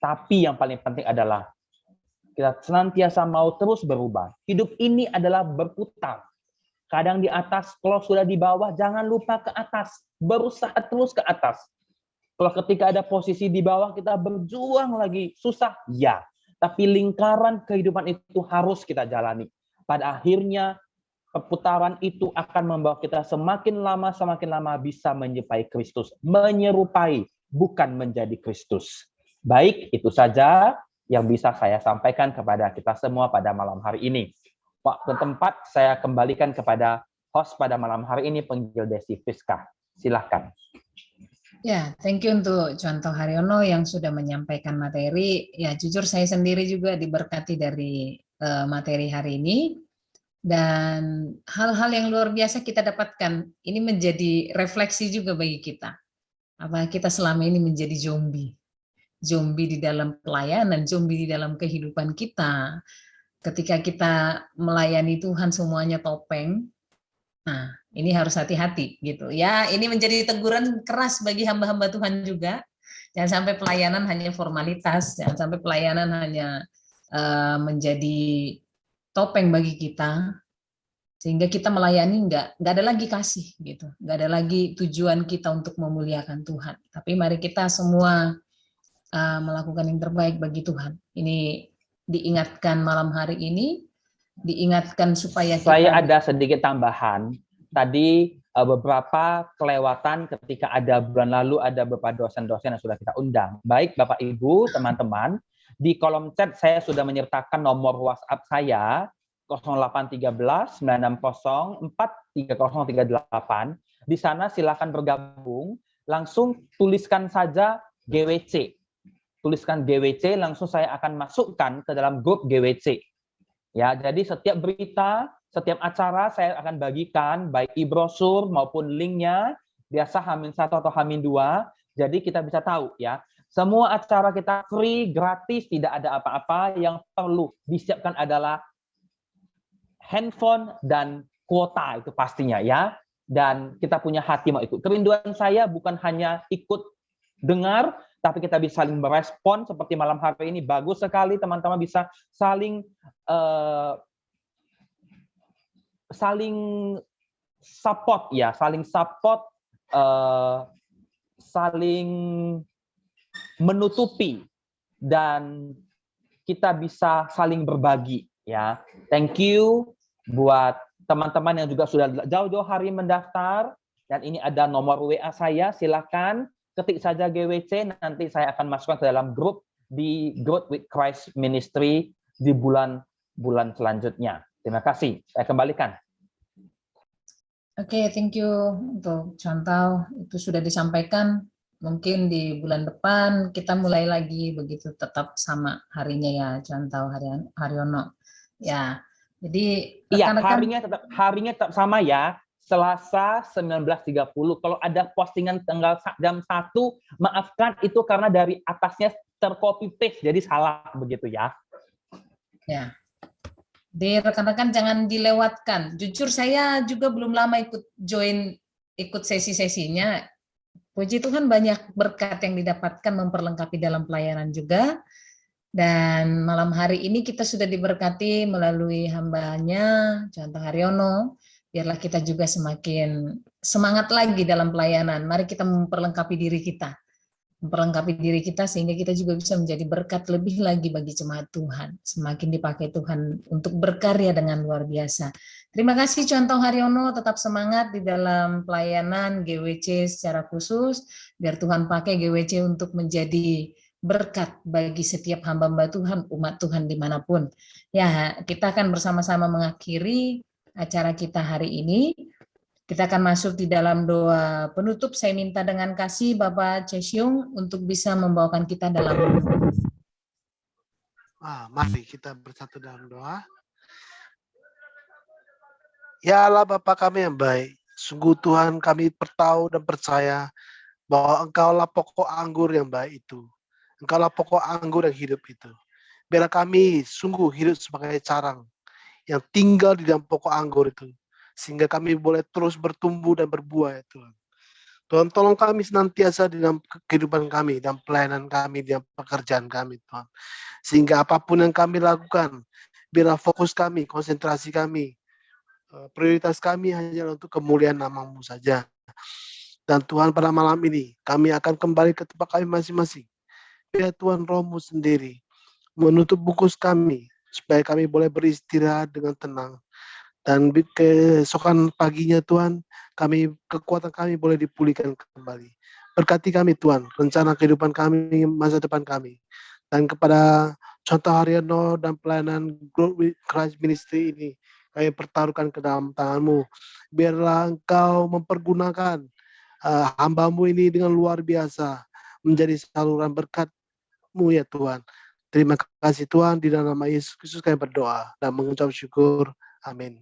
Tapi yang paling penting adalah kita senantiasa mau terus berubah. Hidup ini adalah berputar. Kadang di atas, kalau sudah di bawah, jangan lupa ke atas. Berusaha terus ke atas. Kalau ketika ada posisi di bawah, kita berjuang lagi. Susah? Ya. Tapi lingkaran kehidupan itu harus kita jalani. Pada akhirnya, perputaran itu akan membawa kita semakin lama bisa menyerupai Kristus. Menyerupai, bukan menjadi Kristus. Baik, itu saja yang bisa saya sampaikan kepada kita semua pada malam hari ini. Waktu tempat saya kembalikan kepada host pada malam hari ini, Penggil Desi Friska. Silahkan. Ya, thank you untuk Contoh Haryono yang sudah menyampaikan materi. Ya, jujur saya sendiri juga diberkati dari materi hari ini. Dan hal-hal yang luar biasa kita dapatkan, ini menjadi refleksi juga bagi kita. Apa kita selama ini menjadi zombie. Zombie di dalam pelayanan, zombie di dalam kehidupan kita. Ketika kita melayani Tuhan semuanya topeng. Nah, ini harus hati-hati gitu. Ya, ini menjadi teguran keras bagi hamba-hamba Tuhan juga. Jangan sampai pelayanan hanya formalitas, jangan sampai pelayanan hanya menjadi topeng bagi kita, sehingga kita melayani nggak ada lagi kasih gitu, nggak ada lagi tujuan kita untuk memuliakan Tuhan. Tapi mari kita semua melakukan yang terbaik bagi Tuhan. Ini diingatkan malam hari ini, diingatkan supaya kita... Saya ada sedikit tambahan. Tadi beberapa kelewatan ketika ada bulan lalu ada beberapa dosen-dosen yang sudah kita undang. Baik Bapak Ibu, teman-teman, di kolom chat saya sudah menyertakan nomor WhatsApp saya 0813 960 43038. Di sana silakan bergabung, langsung tuliskan saja GWC. Tuliskan GWC, langsung saya akan masukkan ke dalam grup GWC. Ya, jadi setiap berita, setiap acara saya akan bagikan baik e-brosur maupun linknya, biasa H-1 atau H-2. Jadi kita bisa tahu ya. Semua acara kita free, gratis, tidak ada apa-apa. Yang perlu disiapkan adalah handphone dan kuota, itu pastinya ya. Dan kita punya hati mau ikut. Kerinduan saya bukan hanya ikut dengar, tapi kita bisa saling merespon seperti malam hari ini. Bagus sekali teman-teman bisa saling support ya, saling menutupi, dan kita bisa saling berbagi ya. Thank you buat teman-teman yang juga sudah jauh-jauh hari mendaftar, dan ini ada nomor WA saya, silakan ketik saja GWC, nanti saya akan masukkan ke dalam grup di Growth with Christ Ministry di bulan selanjutnya. Terima kasih, saya kembalikan. Oke, thank you untuk contoh, itu sudah disampaikan. Mungkin di bulan depan kita mulai lagi begitu, tetap sama harinya ya, contoh Haryono. Ya, jadi harinya tetap sama ya. Selasa 19.30. Kalau ada postingan tanggal jam 1, maafkan itu karena dari atasnya tercopy paste, jadi salah begitu ya. Ya. Di rekan-rekan jangan dilewatkan. Jujur saya juga belum lama ikut sesi-sesinya. Puji Tuhan banyak berkat yang didapatkan memperlengkapi dalam pelayanan juga. Dan malam hari ini kita sudah diberkati melalui hambanya, Contoh Haryono. Biarlah kita juga semakin semangat lagi dalam pelayanan. Mari kita memperlengkapi diri kita. Memperlengkapi diri kita sehingga kita juga bisa menjadi berkat lebih lagi bagi jemaat Tuhan. Semakin dipakai Tuhan untuk berkarya dengan luar biasa. Terima kasih Contoh Haryono, tetap semangat di dalam pelayanan GWC secara khusus. Biar Tuhan pakai GWC untuk menjadi berkat bagi setiap hamba-hamba Tuhan, umat Tuhan dimanapun. Ya, kita akan bersama-sama mengakhiri acara kita hari ini. Kita akan masuk di dalam doa penutup. Saya minta dengan kasih Bapak Chesyung untuk bisa membawakan kita dalam mari kita bersatu dalam doa. Ya Allah Bapa kami yang baik, sungguh Tuhan kami bertahu dan percaya bahwa Engkaulah pokok anggur yang baik itu. Engkaulah pokok anggur yang hidup itu. Biarlah kami sungguh hidup sebagai carang yang tinggal di dalam pokok anggur itu. Sehingga kami boleh terus bertumbuh dan berbuah ya Tuhan. Tuhan tolong kami senantiasa di dalam kehidupan kami, dalam pelayanan kami, dalam pekerjaan kami Tuhan. Sehingga apapun yang kami lakukan, biarlah fokus kami, konsentrasi kami, prioritas kami hanya untuk kemuliaan nama-Mu saja. Dan Tuhan pada malam ini, kami akan kembali ke tempat kami masing-masing. Biar Tuhan Roh-Mu sendiri menutup bungkus kami, supaya kami boleh beristirahat dengan tenang. Dan keesokan paginya Tuhan, kekuatan kami boleh dipulihkan kembali. Berkati kami Tuhan, rencana kehidupan kami, masa depan kami. Dan kepada Contoh Haryono dan pelayanan Christ Ministry ini, kami pertaruhkan ke dalam tangan-Mu. Biarlah Engkau mempergunakan hamba-Mu ini dengan luar biasa, menjadi saluran berkat-Mu ya Tuhan. Terima kasih Tuhan, di dalam nama Yesus Kristus kami berdoa dan mengucap syukur. Amin.